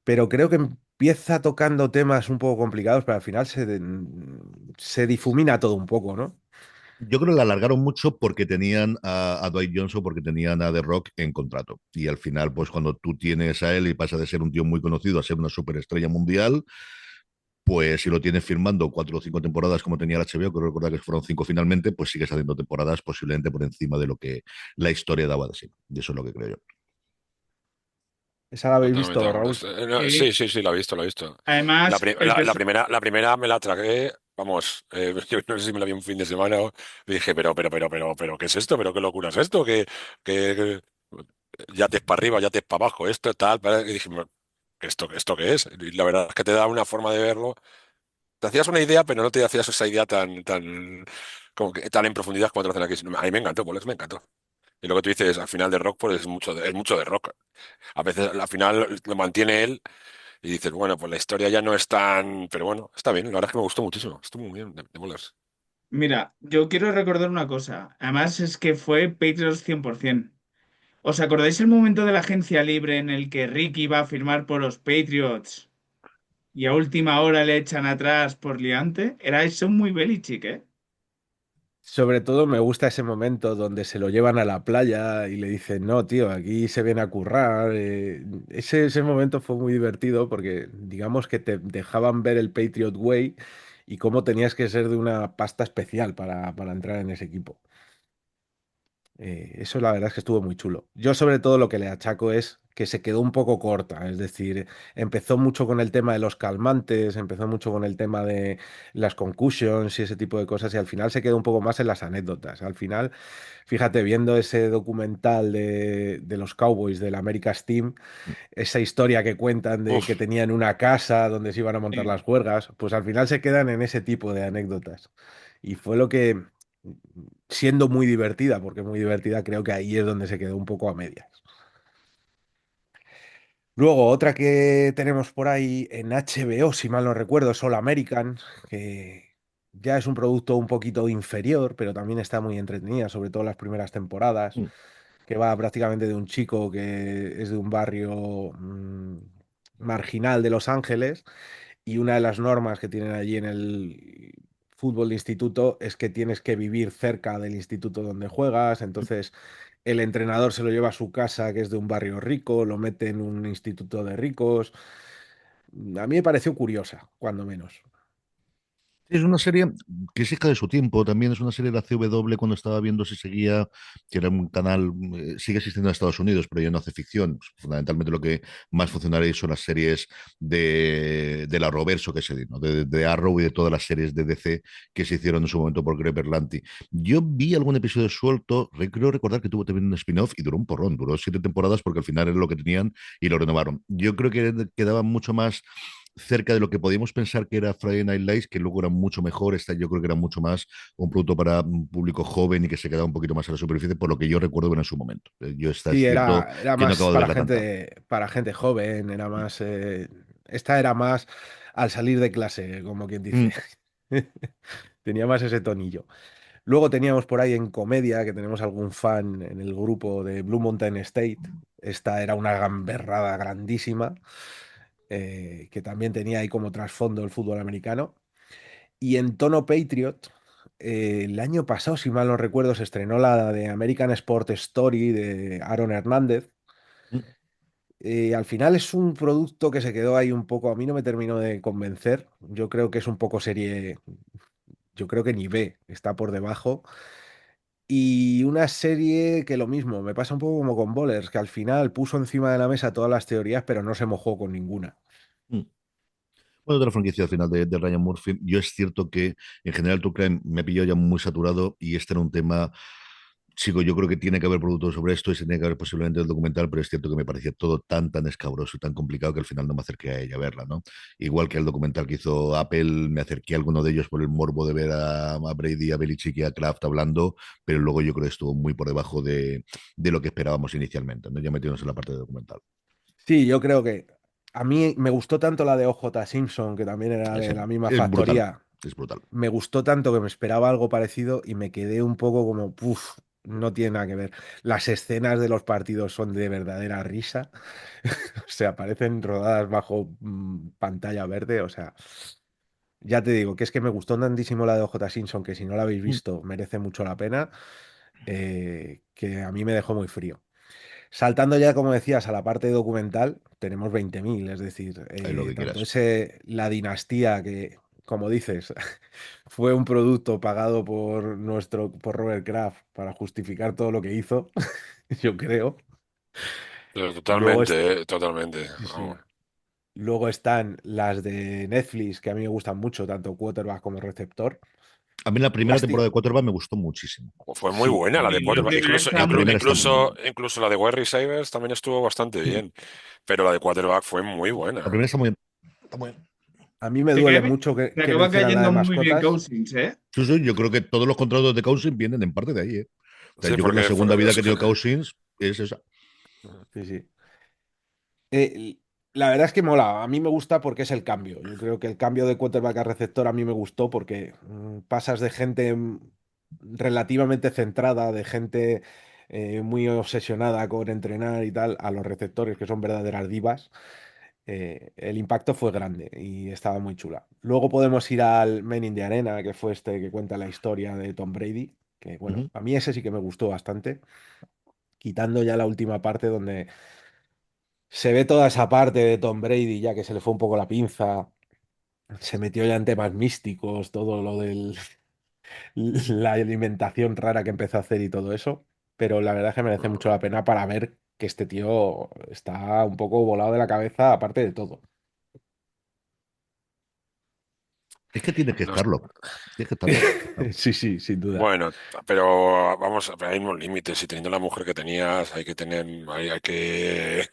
S1: Pero creo que empieza tocando temas un poco complicados, pero al final se difumina todo un poco, ¿no?
S3: Yo creo que la alargaron mucho porque tenían a Dwight Johnson, porque tenían a The Rock en contrato. Y al final, pues cuando tú tienes a él y pasa de ser un tío muy conocido a ser una superestrella mundial, pues si lo tienes firmando 4 o 5 temporadas como tenía el HBO, creo recordar que fueron 5 finalmente, pues sigues haciendo temporadas posiblemente por encima de lo que la historia daba de sí. Y eso es lo que creo yo.
S1: ¿Esa la habéis
S2: Totalmente de
S1: visto,
S2: acuerdo.
S1: Raúl?
S2: Sí,
S4: Sí.
S2: sí, sí, la he visto, la he visto.
S4: Además, el
S2: La primera me la tragué, vamos, yo no sé si me la vi un fin de semana o dije, pero, ¿qué es esto? ¿Pero qué locura es esto? Que ya te es para arriba, ya te es para abajo, esto, tal, y dije, ¿esto qué es? Y la verdad es que te da una forma de verlo. Te hacías una idea, pero no te hacías esa idea como que, tan en profundidad como te lo hacen aquí. A mí me encantó, pues me encantó. Y lo que tú dices, al final de rock, pues es mucho de rock. A veces al final lo mantiene él y dices, bueno, pues la historia ya no es tan... Pero bueno, está bien, la verdad es que me gustó muchísimo. Estuvo muy bien, de bolas.
S4: Mira, yo quiero recordar una cosa. Además es que fue Patriots 100%. ¿Os acordáis el momento de la agencia libre en el que Ricky iba a firmar por los Patriots y a última hora le echan atrás por liante? Era eso muy Belichick, ¿eh?
S1: Sobre todo me gusta ese momento donde se lo llevan a la playa y le dicen, no, tío, aquí se viene a currar. Ese momento fue muy divertido porque digamos que te dejaban ver el Patriot Way y cómo tenías que ser de una pasta especial para entrar en ese equipo. Eso la verdad es que estuvo muy chulo. Yo sobre todo lo que le achaco es que se quedó un poco corta, es decir, empezó mucho con el tema de los calmantes, empezó mucho con el tema de las concussions y ese tipo de cosas y al final se quedó un poco más en las anécdotas. Al final, fíjate, viendo ese documental de los Cowboys del America's Team, esa historia que cuentan de que
S2: Uf,
S1: tenían una casa donde se iban a montar
S4: Sí.
S1: las juergas, pues al final se quedan en ese tipo de anécdotas. Y fue lo que, siendo muy divertida, porque muy divertida, creo que ahí es donde se quedó un poco a medias. Luego, otra que tenemos por ahí en HBO, si mal no recuerdo, es All American, que ya es un producto un poquito inferior, pero también está muy entretenida, sobre todo las primeras temporadas,
S3: Mm.
S1: que va prácticamente de un chico que es de un barrio marginal de Los Ángeles y una de las normas que tienen allí en el fútbol de instituto es que tienes que vivir cerca del instituto donde juegas, entonces el entrenador se lo lleva a su casa, que es de un barrio rico, lo mete en un instituto de ricos. A mí me pareció curiosa, cuando menos.
S3: Es una serie que es hija de su tiempo, también es una serie de la CW cuando estaba viendo si seguía, que era un canal, sigue existiendo en Estados Unidos, pero ya no hace ficción. Fundamentalmente lo que más funcionaría son las series de la Roverso que se dio, ¿no? De Arrow y de todas las series de DC que se hicieron en su momento por Greg Berlanti. Yo vi algún episodio suelto, creo recordar que tuvo también un spin-off y duró un porrón, duró 7 temporadas porque al final era lo que tenían y lo renovaron. Yo creo que quedaba mucho más cerca de lo que podíamos pensar que era Friday Night Lights, que luego era mucho mejor. Esta yo creo que era mucho más un producto para un público joven y que se quedaba un poquito más a la superficie, por lo que yo recuerdo que en su momento. Yo esta es
S1: Sí,
S3: cierto
S1: era
S3: que no
S1: más
S3: acabo de verla tanta.
S1: para gente joven, era más... esta era más al salir de clase, como quien dice.
S3: Mm.
S1: Tenía más ese tonillo. Luego teníamos por ahí en comedia, que tenemos algún fan en el grupo de Blue Mountain State. Esta era una gamberrada grandísima, que también tenía ahí como trasfondo el fútbol americano. Y en tono Patriot, el año pasado, si mal no recuerdo, se estrenó la de American Sport Story de Aaron Hernández.
S3: Mm.
S1: Al final es un producto que se quedó ahí un poco, a mí no me terminó de convencer. Yo creo que es un poco serie, yo creo que ni B, está por debajo. Y una serie que lo mismo, me pasa un poco como con Bowlers, que al final puso encima de la mesa todas las teorías, pero no se mojó con ninguna.
S3: Mm. Bueno, otra franquicia al final de Ryan Murphy. Yo es cierto que en general True Crime me pilló ya muy saturado y este era un tema. Sigo, yo creo que tiene que haber productos sobre esto y se tiene que haber posiblemente el documental, pero es cierto que me parecía todo tan escabroso y tan complicado que al final no me acerqué a ella a verla, ¿no? Igual que el documental que hizo Apple, me acerqué a alguno de ellos por el morbo de ver a Brady, a Belichick y a Kraft hablando, pero luego yo creo que estuvo muy por debajo de lo que esperábamos inicialmente, ¿no? Ya metiéndonos en la parte de documental.
S1: Sí, yo creo que a mí me gustó tanto la de OJ Simpson, que también era de
S3: Ese,
S1: la misma
S3: es brutal,
S1: factoría.
S3: es brutal.
S1: Me gustó tanto que me esperaba algo parecido y me quedé un poco como, puf, no tiene nada que ver. Las escenas de los partidos son de verdadera risa. O sea, parecen rodadas bajo pantalla verde. O sea, ya te digo que es que me gustó tantísimo la de OJ Simpson que si no la habéis
S3: Mm.
S1: visto merece mucho la pena. Que a mí me dejó muy frío. Saltando ya, como decías, a la parte documental, tenemos 20.000, es decir,
S3: Ahí lo que
S1: tanto
S3: quieras.
S1: ese La Dinastía, que, como dices, fue un producto pagado por Robert Kraft para justificar todo lo que hizo, yo creo.
S2: Pero
S1: Luego,
S2: totalmente, totalmente.
S1: sí, sí.
S2: Vamos.
S1: Luego están las de Netflix, que a mí me gustan mucho, tanto Quarterback como Receptor.
S3: A mí la primera temporada
S1: Lástima.
S3: de Quarterback me gustó muchísimo.
S2: Fue muy
S1: Sí,
S2: buena la de
S4: Y la
S2: quarterback.
S4: primera
S2: Incluso,
S4: está
S3: La
S4: muy
S3: primera está
S4: bien.
S3: muy bien.
S2: incluso la de wide receivers también estuvo bastante bien. Pero la de quarterback fue muy
S3: La
S2: buena.
S3: primera está muy bien. Está muy bien.
S1: a mí me
S4: Te,
S1: duele
S4: cae-
S1: mucho
S4: te
S1: que
S4: acaba
S1: mencionan la de
S4: cayendo muy bien
S1: mascotas.
S4: Cousins, ¿eh?
S3: Sí, sí, yo creo que todos los contratos de Cousins vienen en parte de ahí, ¿eh? O sea,
S2: Sí,
S3: yo creo que la
S2: porque
S3: segunda vida que dio Cousins es esa.
S1: Sí, sí. Eh, la verdad es que mola, a mí me gusta porque es el cambio. Yo creo que el cambio de quarterback a receptor a mí me gustó porque pasas de gente relativamente centrada, de gente muy obsesionada con entrenar y tal, a los receptores que son verdaderas divas. El impacto fue grande y estaba muy chula. Luego podemos ir al Men in the Arena, que fue este que cuenta la historia de Tom Brady, que bueno,
S3: Ujú.
S1: a mí ese sí que me gustó bastante, quitando ya la última parte donde se ve toda esa parte de Tom Brady, ya que se le fue un poco la pinza, se metió ya en temas místicos, todo lo de la alimentación rara que empezó a hacer y todo eso. Pero la verdad es que merece mucho la pena para ver que este tío está un poco volado de la cabeza, aparte de todo.
S3: Es que tienes que
S2: no,
S3: estarlo. Tienes que estarlo.
S1: Sí, sí, sin duda.
S2: bueno, pero vamos, hay unos límites. Si teniendo la mujer que tenías, hay que tener, hay que.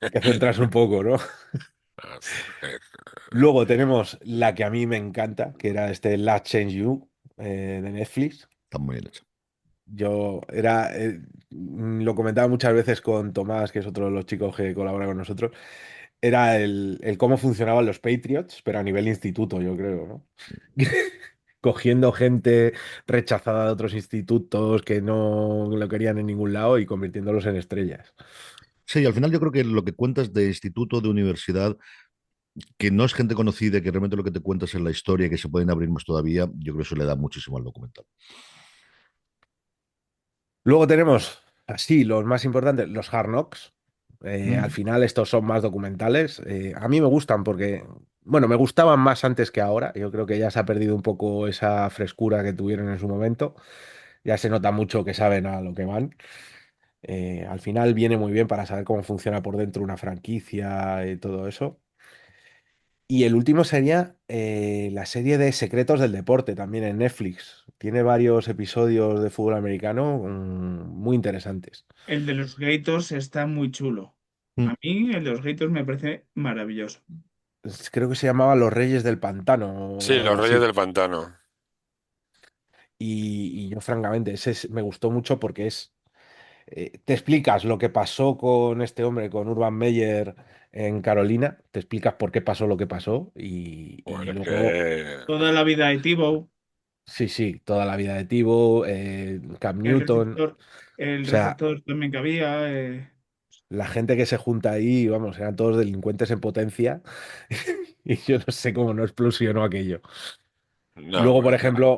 S1: Hay que centrarse un poco, ¿no?
S2: Eh,
S1: Luego tenemos la que a mí me encanta, que era este Let's Change You. de Netflix.
S3: Está muy bien hecho.
S1: Lo comentaba muchas veces con Tomás, que es otro de los chicos que colabora con nosotros, era el cómo funcionaban los Patriots, pero a nivel instituto, yo creo, ¿no? Cogiendo gente rechazada de otros institutos que no lo querían en ningún lado y convirtiéndolos en estrellas.
S3: Sí, al final yo creo que lo que cuentas de instituto, de universidad, que no es gente conocida, que realmente lo que te cuentas es la historia, que se pueden abrir más todavía, yo creo que eso le da muchísimo al documental.
S1: Luego tenemos, así, los más importantes, los Hard Knocks. Al
S3: Mm,
S1: final estos son más documentales. A mí me gustan porque, bueno, me gustaban más antes que ahora. Yo creo que ya se ha perdido un poco esa frescura que tuvieron en su momento. Ya se nota mucho que saben a lo que van. Al final viene muy bien para saber cómo funciona por dentro una franquicia y todo eso. Y el último sería la serie de Secretos del Deporte, también en Netflix. Tiene varios episodios de fútbol americano muy interesantes.
S4: El de los Gators está muy chulo.
S3: mm.
S4: A mí el de los Gators me parece maravilloso.
S1: Creo que se llamaba Los Reyes del Pantano
S2: Sí,
S1: o
S2: Los
S1: algo
S2: Reyes
S1: así.
S2: del Pantano.
S1: Y yo, francamente, me gustó mucho porque te explicas lo que pasó con este hombre, con Urban Meyer en Carolina, te explicas por qué pasó lo que pasó y
S2: Bueno, es
S1: luego,
S2: que
S4: Toda la vida de Tebow,
S1: sí, sí, toda la vida de Tebow, Cam
S4: el
S1: Newton,
S4: receptor, el
S1: o sea,
S4: receptor también que había.
S1: la gente que se junta ahí, vamos, eran todos delincuentes en potencia y yo no sé cómo no explosionó aquello.
S2: no,
S1: Luego, por
S2: pues,
S1: ejemplo,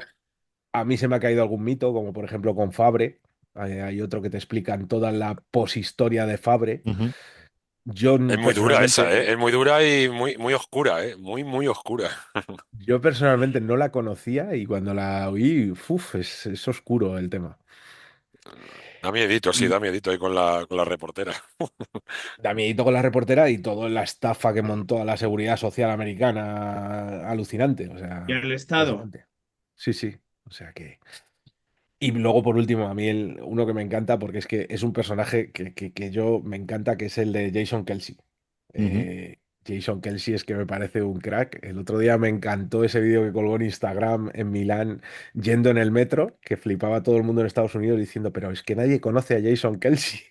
S1: a mí se me ha caído algún mito, como por ejemplo con Fabre. Hay otro que te explican toda la poshistoria de Fabre.
S3: Ujú.
S2: es muy dura esa, ¿eh?
S1: Personalmente,
S2: Es muy dura y muy, muy oscura, ¿eh? Muy, muy oscura.
S1: no la conocía y cuando la oí, uf, es oscuro el tema.
S2: Da miedito, sí,
S1: Y
S2: da miedito ahí con la reportera.
S1: da miedito con la reportera y toda la estafa que montó a la seguridad social americana, alucinante, o
S4: Y
S1: sea,
S4: al Estado.
S1: acojonante. Sí, sí, o sea que... Y luego, por último, a mí uno que me encanta, porque es que es un personaje que yo me encanta, que es el de Jason Kelsey.
S3: Ujú.
S1: Jason Kelsey es que me parece un crack. El otro día me encantó ese vídeo que colgó en Instagram en Milán yendo en el metro, que flipaba a todo el mundo en Estados Unidos diciendo, pero es que nadie conoce a Jason Kelsey.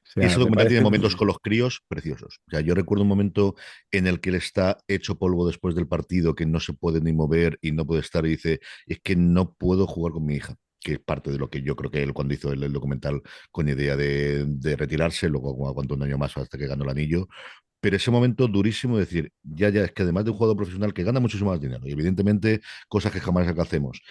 S1: O
S3: Y
S1: sea,
S3: ese
S1: me
S3: documental tiene
S1: parece
S3: momentos con los críos preciosos. O sea, yo recuerdo un momento en el que él está hecho polvo después del partido, que no se puede ni mover y no puede estar, y dice, es que no puedo jugar con mi hija, que es parte de lo que yo creo que él cuando hizo el documental con idea de retirarse, luego aguantó un año más hasta que ganó el anillo. Pero ese momento durísimo de decir, ya, es que además de un jugador profesional que gana muchísimo más dinero, y evidentemente cosas que jamás alcancemos,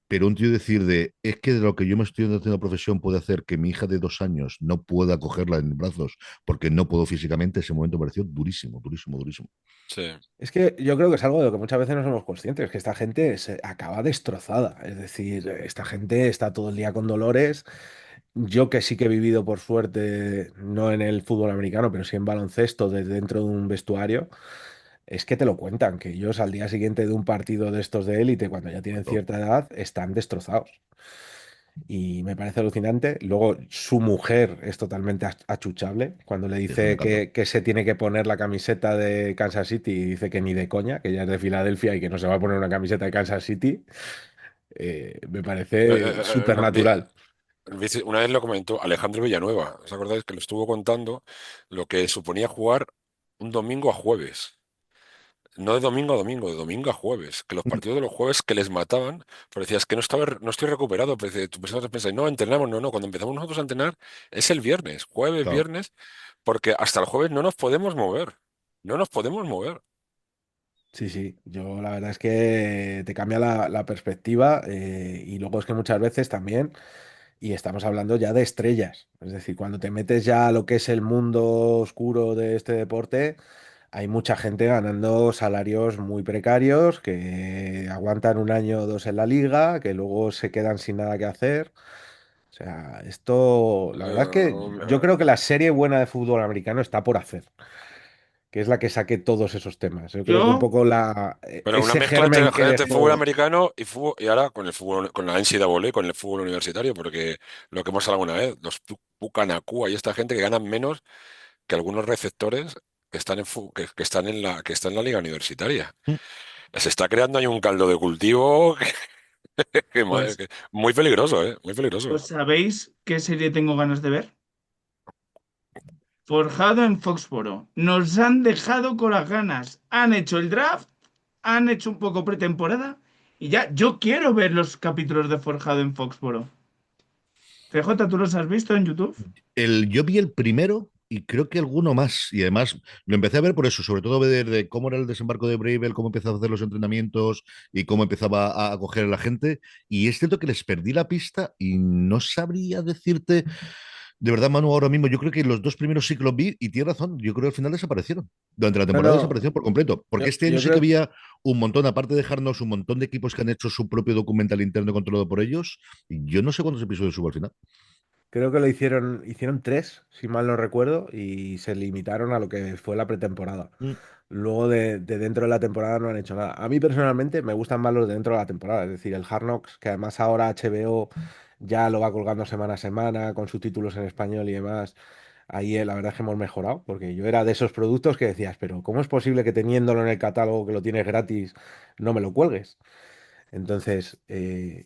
S3: pero un tío decir es que de lo que yo me estoy haciendo profesión puede hacer que mi hija de 2 años no pueda cogerla en brazos porque no puedo físicamente, ese momento me pareció durísimo, durísimo, durísimo.
S2: Sí.
S1: Es que yo creo que es algo de lo que muchas veces no somos conscientes, que esta gente se acaba destrozada. Es decir, esta gente está todo el día con dolores. Yo que sí que he vivido, por suerte, no en el fútbol americano, pero sí en baloncesto, desde dentro de un vestuario, es que te lo cuentan, que ellos al día siguiente de un partido de estos de élite, cuando ya tienen
S3: Claro,
S1: cierta edad, están destrozados. Y me parece alucinante. Luego, su mujer es totalmente achuchable. Cuando le
S3: es un
S1: dice
S3: encanto.
S1: que se tiene que poner la camiseta de Kansas City, y dice que ni de coña, que ella es de Filadelfia y que no se va a poner una camiseta de Kansas City, me
S2: Eh,
S1: parece
S2: eh,
S1: súper
S2: no,
S1: natural.
S2: una vez lo comentó Alejandro Villanueva, ¿os acordáis que lo estuvo contando lo que suponía jugar un domingo a jueves? No de domingo a domingo, de domingo a jueves. Que los partidos de los jueves que les mataban, pero decías que no estoy recuperado. Pero tú pensabas, no, entrenamos, no, no. Cuando empezamos nosotros a entrenar es el viernes, jueves,
S3: Claro.
S2: viernes, porque hasta el jueves no nos podemos mover. No nos podemos mover.
S1: Sí, sí, yo la verdad es que te cambia la perspectiva y luego es que muchas veces también, y estamos hablando ya de estrellas, es decir, cuando te metes ya a lo que es el mundo oscuro de este deporte, hay mucha gente ganando salarios muy precarios que aguantan un año o dos en la liga, que luego se quedan sin nada que hacer. O sea, esto, la verdad es que yo creo que la serie buena de fútbol americano está por hacer, que es la que saque todos esos temas. Yo creo que un
S4: Yo,
S1: poco
S2: Pero una
S1: ese
S2: mezcla entre,
S1: germen que
S2: entre fútbol
S1: dejó.
S2: americano y fútbol, y ahora con el fútbol, con la NCAA, con el fútbol universitario, porque lo que hemos hablado una vez, los Pucanacua y esta gente que ganan menos que algunos receptores que están en, que están en la liga universitaria. Se está creando ahí un caldo de cultivo
S4: Pues,
S2: que muy peligroso, ¿eh? Muy peligroso.
S4: pues ¿sabéis qué serie tengo ganas de ver? Forjado en Foxboro. Nos han dejado con las ganas. Han hecho el draft, han hecho un poco pretemporada y ya, yo quiero ver los capítulos de Forjado en Foxboro. CJ, ¿tú los has visto en YouTube?
S3: Yo vi el primero y creo que alguno más. Y además lo empecé a ver por eso, sobre todo ver de cómo era el desembarco de Bravel, cómo empezaba a hacer los entrenamientos y cómo empezaba a coger a la gente. Y es cierto que les perdí la pista y no sabría decirte, de verdad, Manu, ahora mismo, yo creo que los dos primeros sí que los vi y tienes razón, yo creo que al final desaparecieron. Durante la
S1: No,
S3: temporada
S1: no,
S3: desaparecieron por completo. Porque este año
S1: yo
S3: sí que
S1: creo.
S3: había un montón, aparte de dejarnos un montón de equipos que han hecho su propio documental interno controlado por ellos. Y yo no sé cuántos episodios hubo al final.
S1: Creo que hicieron tres, si mal no recuerdo, y se limitaron a lo que fue la pretemporada.
S3: Mm,
S1: Luego de dentro de la temporada no han hecho nada. A mí personalmente me gustan más los de dentro de la temporada, es decir, el Hard Knocks, que además ahora HBO ya lo va colgando semana a semana con subtítulos en español y demás. Ahí la verdad es que hemos mejorado, porque yo era de esos productos que decías, pero ¿cómo es posible que teniéndolo en el catálogo que lo tienes gratis no me lo cuelgues? Entonces,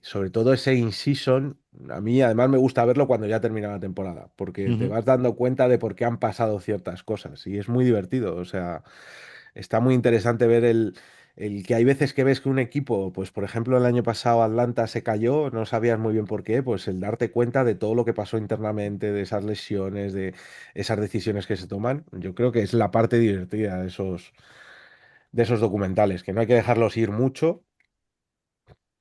S1: sobre todo ese in-season, a mí además me gusta verlo cuando ya termina la temporada, porque te
S3: ujú,
S1: vas dando cuenta de por qué han pasado ciertas cosas y es muy divertido. O sea, está muy interesante ver el que hay veces que ves que un equipo, pues por ejemplo el año pasado Atlanta se cayó, no sabías muy bien por qué, pues el darte cuenta de todo lo que pasó internamente, de esas lesiones, de esas decisiones que se toman, yo creo que es la parte divertida de esos documentales, que no hay que dejarlos ir mucho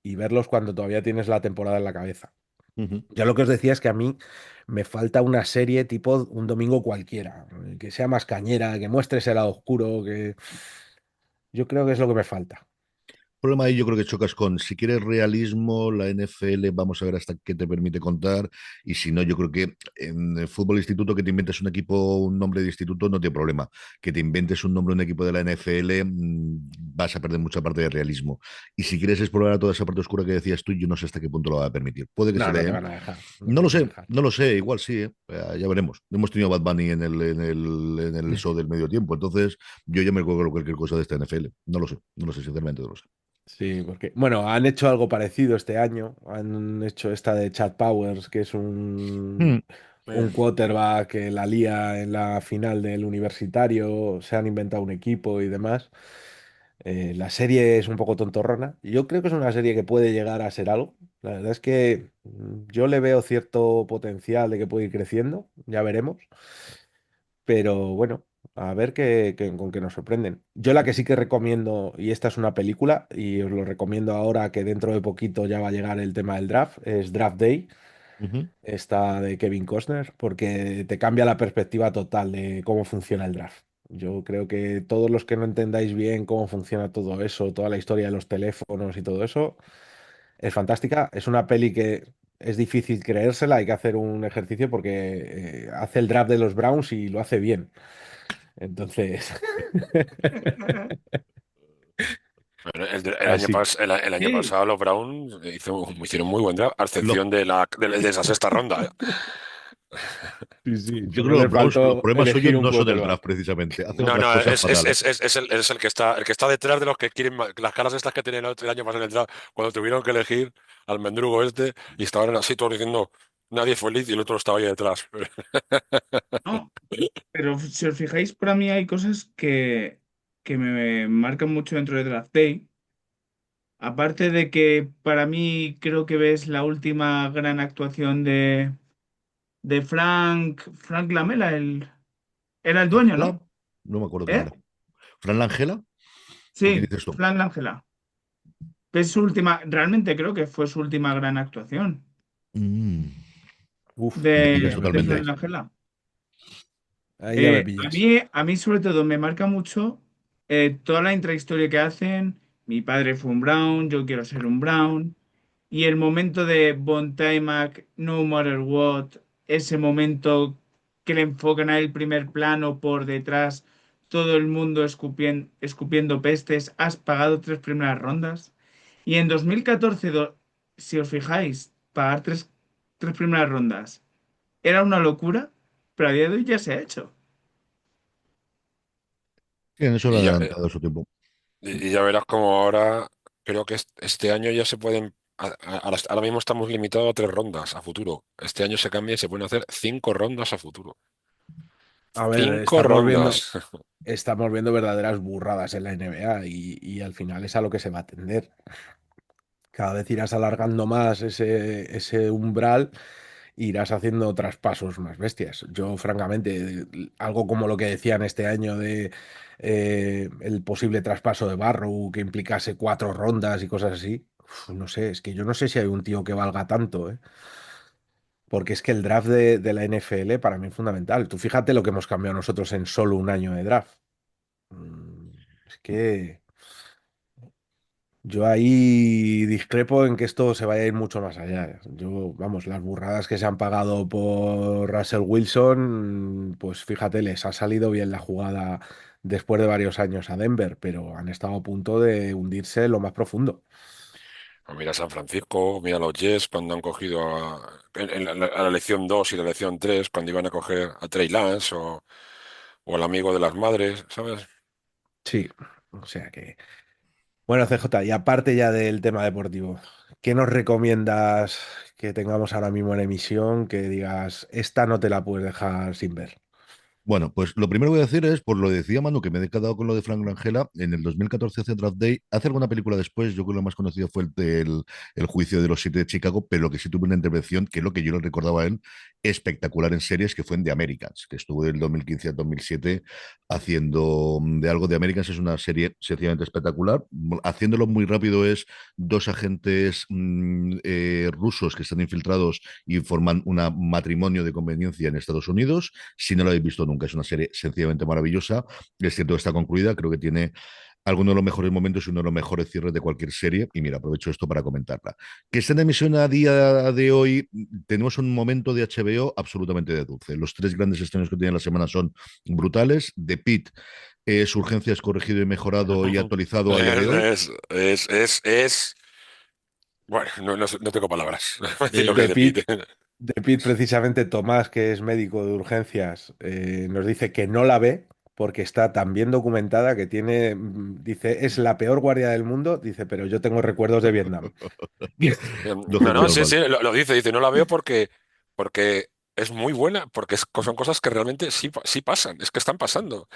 S1: y verlos cuando todavía tienes la temporada en la cabeza.
S3: ujú.
S1: Ya lo que os decía es que a mí me falta una serie tipo un domingo cualquiera, que sea más cañera, que muestre ese lado oscuro, que yo creo que es lo que me falta.
S3: Problema ahí yo creo que chocas con, si quieres realismo, la NFL, vamos a ver hasta qué te permite contar, y si no, yo creo que en el fútbol instituto que te inventes un equipo, un nombre de instituto, no tiene problema. Que te inventes un nombre de un equipo de la NFL, vas a perder mucha parte de realismo. Y si quieres explorar toda esa parte oscura que decías tú, yo no sé hasta qué punto lo va a permitir. Puede que se
S1: No, no
S3: dé,
S1: te
S3: ¿eh?
S1: van a dejar, no
S3: No
S1: te
S3: lo
S1: van a
S3: sé,
S1: dejar.
S3: no lo sé, igual sí, ¿eh? Ya veremos. Hemos tenido Bad Bunny en el show del medio tiempo, entonces yo ya me cuelgo cualquier cosa de esta NFL. No lo sé, sinceramente no lo sé.
S1: Sí, porque, bueno, han hecho algo parecido este año. Han hecho esta de Chad Powers, que es
S3: Hmm.
S1: un quarterback que la lía en la final del universitario. Se han inventado un equipo y demás. La serie es un poco tontorrona. Yo creo que es una serie que puede llegar a ser algo. La verdad es que yo le veo cierto potencial de que puede ir creciendo. Ya veremos. Pero bueno, a ver con qué nos sorprenden. Yo la que sí que recomiendo, y esta es una película, y os lo recomiendo ahora que dentro de poquito ya va a llegar el tema del draft, es Draft Day,
S3: Ujú.
S1: esta de Kevin Costner, porque te cambia la perspectiva total de cómo funciona el draft. Yo creo que todos los que no entendáis bien cómo funciona todo eso, toda la historia de los teléfonos y todo eso, es fantástica. Es una peli que es difícil creérsela, hay que hacer un ejercicio porque hace el draft de los Browns y lo hace bien. Entonces,
S2: Pero
S1: así.
S2: el año
S4: Sí,
S2: pasado los Browns hicieron muy buen draft, a
S3: Lo-
S2: excepción de esa sexta ronda.
S1: Sí, sí,
S3: yo
S1: solo
S3: creo que
S1: le
S3: los Browns, los
S1: faltó
S3: problemas suyos
S1: elegir un
S3: no son el
S1: quarterback.
S3: draft precisamente, hacen
S2: No,
S3: otras
S2: no,
S3: cosas fatales.
S2: es el que está detrás de los que quieren las caras estas que tenían el año pasado en el draft, cuando tuvieron que elegir al mendrugo este y estaban así todos diciendo nadie fue feliz y el otro estaba ahí detrás.
S4: no, pero si os fijáis, para mí hay cosas que me marcan mucho dentro de Draft Day. Aparte de que para mí creo que ves la última gran actuación de Frank Lamela, era el dueño,
S3: ¿Angela?
S4: ¿no?
S3: No me acuerdo quién
S4: ¿Eh?
S3: era. ¿Fran Langela? ¿O qué
S4: Sí,
S3: dices tú?
S4: Frank Langella. Es su última, realmente creo que fue su última gran actuación
S3: Mm,
S1: Uf,
S3: me
S1: ahí
S3: pillas
S1: ya me
S4: de
S3: totalmente.
S4: Frank
S1: pillas.
S4: Langella.
S1: Ahí ya me
S4: A
S1: pillas.
S4: mí sobre todo me marca mucho toda la intrahistoria que hacen. Mi padre fue un Brown, yo quiero ser un Brown. Y el momento de Von Mac, No Matter What, ese momento que le enfocan a el primer plano por detrás, todo el mundo escupiendo pestes, has pagado tres primeras rondas. Y en 2014, si os fijáis, pagar tres primeras rondas era una locura, pero a día de hoy ya se ha hecho.
S3: Sí, en eso lo
S2: Y
S3: han
S2: ya,
S3: adelantado a su tiempo.
S2: Y ya verás como ahora, creo que este año ya se pueden, ahora mismo estamos limitados a 3 rondas a futuro. Este año se cambia y se pueden hacer 5 rondas a futuro.
S1: A ver,
S2: 5 rondas.
S1: estamos viendo verdaderas burradas en la NBA y al final es a lo que se va a tender. Cada vez irás alargando más ese umbral, e irás haciendo traspasos más bestias. Yo, francamente, algo como lo que decían este año de el posible traspaso de Barrow que implicase 4 rondas y cosas así, no sé, es que yo no sé si hay un tío que valga tanto, ¿eh? Porque es que el draft de la NFL para mí es fundamental. Tú fíjate lo que hemos cambiado nosotros en solo un año de draft. Mm, Es que yo ahí discrepo en que esto se vaya a ir mucho más allá. Yo, vamos, las burradas que se han pagado por Russell Wilson, pues fíjate, les ha salido bien la jugada después de varios años a Denver, pero han estado a punto de hundirse en lo más profundo.
S2: O mira San Francisco, mira los Jets cuando han cogido a la elección 2 y la elección 3 cuando iban a coger a Trey Lance o al amigo de las madres, ¿sabes?
S1: Sí, o sea que... Bueno, CJ, y aparte ya del tema deportivo, ¿qué nos recomiendas que tengamos ahora mismo en emisión que digas, esta no te la puedes dejar sin ver?
S3: Bueno, pues lo primero que voy a decir es, por lo que decía Manu, que me he quedado con lo de Frank Langella, en el 2014 hace Draft Day, hace alguna película después, yo creo que lo más conocido fue el juicio de los 7 de Chicago, pero lo que sí tuvo una intervención, que es lo que yo le recordaba a él, espectacular en series, que fue en The Americans, que estuvo del 2015 al 2007 haciendo de algo. de Americans es una serie sencillamente espectacular. Haciéndolo muy rápido es dos agentes rusos que están infiltrados y forman un matrimonio de conveniencia en Estados Unidos. Si no lo habéis visto nunca, es una serie sencillamente maravillosa. Es cierto que está concluida, creo que tiene algunos de los mejores momentos y uno de los mejores cierres de cualquier serie. Y mira, aprovecho esto para comentarla. Que está en emisión a día de hoy, tenemos un momento de HBO absolutamente de dulce. Los 3 grandes estrenos que tiene la semana son brutales. The Pitt es Urgencias corregido y mejorado y actualizado a día de hoy.
S2: Bueno, no tengo palabras para decir lo que es
S1: De
S2: de Pete.
S1: Pit, de Pit, precisamente Tomás, que es médico de urgencias, nos dice que no la ve porque está tan bien documentada que tiene, dice, es la peor guardia del mundo, dice, pero yo tengo recuerdos de Vietnam.
S2: No, no,
S3: Menos
S2: sí,
S3: mal.
S2: sí, lo dice, no la veo porque es muy buena, porque son cosas que realmente sí, sí pasan, es que están pasando.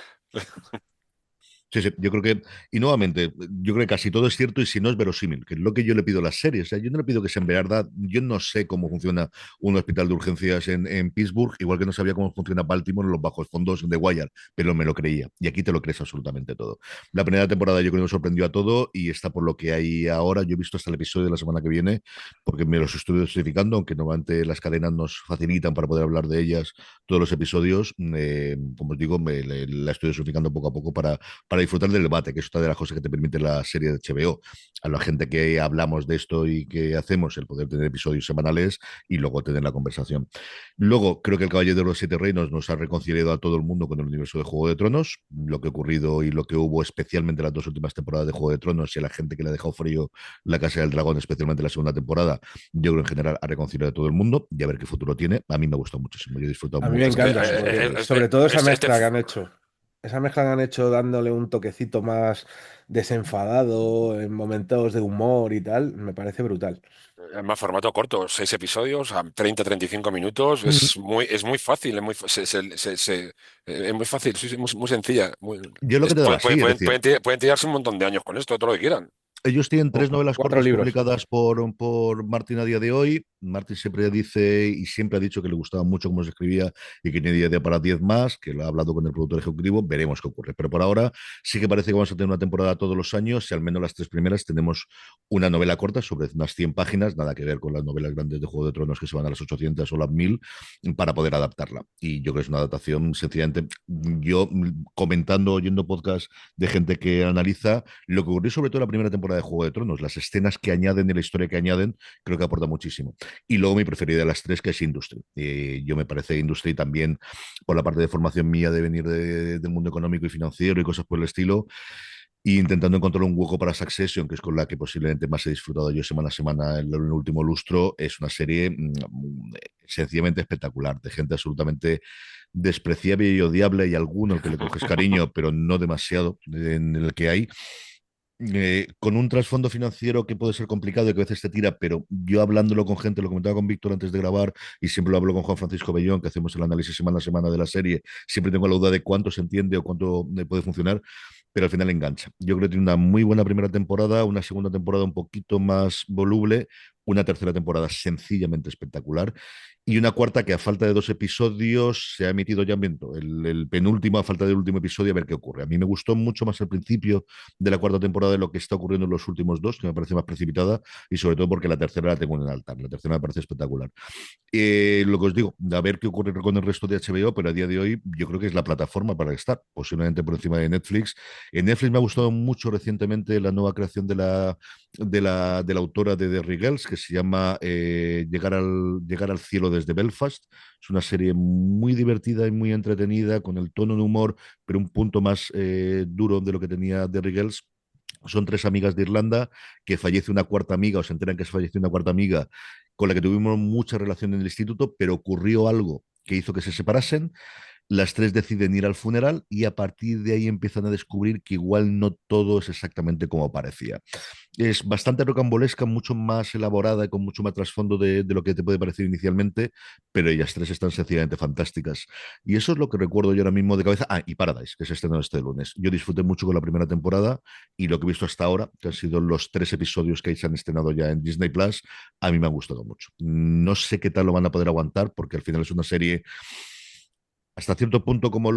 S3: Sí, sí, yo creo que, y nuevamente, yo creo que casi todo es cierto y si no es verosímil, que es lo que yo le pido a las series. O sea, yo no le pido que sean verdad, yo no sé cómo funciona un hospital de urgencias en Pittsburgh, igual que no sabía cómo funciona Baltimore en los bajos fondos de Wire, pero me lo creía. Y aquí te lo crees absolutamente todo. La primera temporada yo creo que me sorprendió a todo y está por lo que hay ahora. Yo he visto hasta el episodio de la semana que viene, porque me los estoy justificando, aunque normalmente las cadenas nos facilitan para poder hablar de ellas todos los episodios. Como os digo, la estoy justificando poco a poco para disfrutar del debate, que es otra de las cosas que te permite la serie de HBO. A la gente que hablamos de esto y que hacemos, el poder tener episodios semanales y luego tener la conversación. Luego, creo que el Caballero de los Siete Reinos nos ha reconciliado a todo el mundo con el universo de Juego de Tronos, lo que ha ocurrido y lo que hubo especialmente las 2 últimas temporadas de Juego de Tronos y a la gente que le ha dejado frío la Casa del Dragón, especialmente la segunda temporada, yo creo en general ha reconciliado a todo el mundo y a ver qué futuro tiene. A mí me ha gustado muchísimo, yo he disfrutado
S1: A mí me
S3: mucho
S2: Es
S3: con
S2: que
S3: este
S1: encanta,
S3: episodio.
S1: porque sobre todo esa mezcla que han hecho. Esa mezcla que han hecho dándole un toquecito más desenfadado, en momentos de humor y tal, me parece brutal.
S2: además formato corto, 6 episodios a 30-35 minutos,
S1: Mm.
S2: es muy fácil, es muy fácil, sí, sí, muy sencilla.
S3: Yo lo que te daba, sí, es decir,
S2: Pueden tirarse un montón de años con esto, todo lo que quieran.
S3: ellos tienen 3 novelas
S1: 4
S3: cortas
S1: libros.
S3: publicadas por Martin a día de hoy. Martin siempre dice y siempre ha dicho que le gustaba mucho cómo se escribía y que tenía idea para 10 más, que lo ha hablado con el productor ejecutivo. Veremos qué ocurre. Pero por ahora sí que parece que vamos a tener una temporada todos los años y al menos las 3 primeras tenemos una novela corta sobre unas 100 páginas, nada que ver con las novelas grandes de Juego de Tronos que se van a las 800 o las 1000 para poder adaptarla. Y yo creo que es una adaptación sencillamente. Yo comentando, oyendo podcasts de gente que analiza lo que ocurrió sobre todo en la primera temporada de Juego de Tronos, las escenas que añaden y la historia que añaden, creo que aporta muchísimo. Y luego mi preferida de las 3, que es Industry. Yo me parece Industry también, por la parte de formación mía de venir del mundo económico y financiero y cosas por el estilo, y intentando encontrar un hueco para Succession, que es con la que posiblemente más he disfrutado yo semana a semana en el último lustro. Es una serie sencillamente espectacular, de gente absolutamente despreciable y odiable, y alguno al que le coges cariño, pero no demasiado en el que hay. con un trasfondo financiero que puede ser complicado y que a veces te tira, pero yo hablándolo con gente, lo comentaba con Víctor antes de grabar y siempre lo hablo con Juan Francisco Bellón, que hacemos el análisis semana a semana de la serie, siempre tengo la duda de cuánto se entiende o cuánto puede funcionar, pero al final engancha. Yo creo que tiene una muy buena primera temporada, una segunda temporada un poquito más voluble, una tercera temporada sencillamente espectacular y una cuarta que a falta de 2 episodios se ha emitido ya en viento. El penúltimo, a falta del último episodio, a ver qué ocurre. A mí me gustó mucho más al principio de la cuarta temporada de lo que está ocurriendo en los últimos dos, que me parece más precipitada, y sobre todo porque la tercera la tengo en el altar. La tercera me parece espectacular. Lo que os digo, a ver qué ocurre con el resto de HBO, pero a día de hoy yo creo que es la plataforma para estar, posiblemente por encima de Netflix. En Netflix me ha gustado mucho recientemente la nueva creación de la autora de The Girls, que se llama Llegar al cielo desde Belfast. Es una serie muy divertida y muy entretenida, con el tono de humor, pero un punto más duro de lo que tenía The Girls. Son tres amigas de Irlanda, que fallece una cuarta amiga, o se enteran que fallece una cuarta amiga, con la que tuvimos mucha relación en el instituto, pero ocurrió algo que hizo que se separasen. Las tres deciden ir al funeral y a partir de ahí empiezan a descubrir que igual no todo es exactamente como parecía. Es bastante rocambolesca, mucho más elaborada y con mucho más trasfondo de lo que te puede parecer inicialmente, pero ellas tres están sencillamente fantásticas. Y eso es lo que recuerdo yo ahora mismo de cabeza. Ah, y Paradise, que se estrenó este lunes. Yo disfruté mucho con la primera temporada y lo que he visto hasta ahora, que han sido los 3 episodios que se han estrenado ya en Disney Plus, a mí me han gustado mucho. No sé qué tal lo van a poder aguantar, porque al final es una serie hasta cierto punto como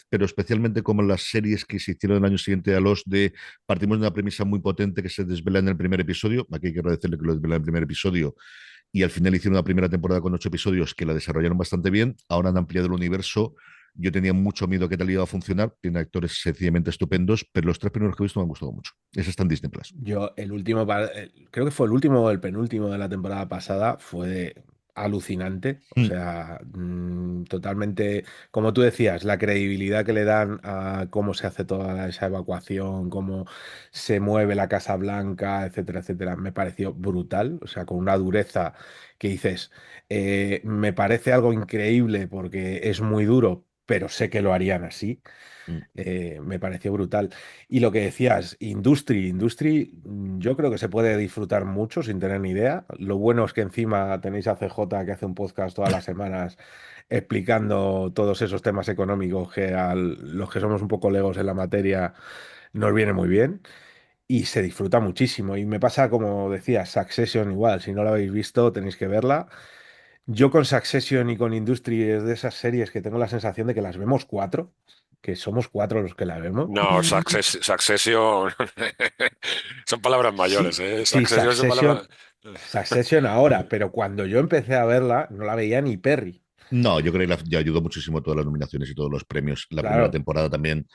S3: pero especialmente como las series que se hicieron el año siguiente a los de, partimos de una premisa muy potente que se desvela en el primer episodio, aquí hay que agradecerle que lo desvela en el primer episodio, y al final hicieron una primera temporada con 8 episodios que la desarrollaron bastante bien, ahora han ampliado el universo, yo tenía mucho miedo que tal iba a funcionar, tiene actores sencillamente estupendos, pero los 3 primeros que he visto me han gustado mucho. Ese está en Disney Plus.
S1: Yo, creo que fue el último o el penúltimo de la temporada pasada, fue alucinante. O
S3: Mm,
S1: sea, totalmente, como tú decías, la credibilidad que le dan a cómo se hace toda esa evacuación, cómo se mueve la Casa Blanca, etcétera, etcétera, me pareció brutal. O sea, con una dureza que dices, me parece algo increíble porque es muy duro, pero sé que lo harían así.
S3: mm.
S1: Me pareció brutal. Y lo que decías, Industry, yo creo que se puede disfrutar mucho sin tener ni idea. Lo bueno es que encima tenéis a CJ que hace un podcast todas las semanas explicando todos esos temas económicos que a los que somos un poco legos en la materia nos viene muy bien. Y se disfruta muchísimo. Y me pasa como decías, Succession igual. Si no la habéis visto, tenéis que verla. Yo con Succession y con Industry es de esas series que tengo la sensación de que las vemos cuatro, que somos cuatro los que la vemos.
S2: No, Succession son palabras
S1: Sí,
S2: mayores, ¿eh?
S1: sí,
S2: Succession son palabras.
S1: Succession ahora, pero cuando yo empecé a verla no la veía ni Perry.
S3: No, yo creo que ya ayudó muchísimo todas las nominaciones y todos los premios. La primera
S1: Claro,
S3: temporada también.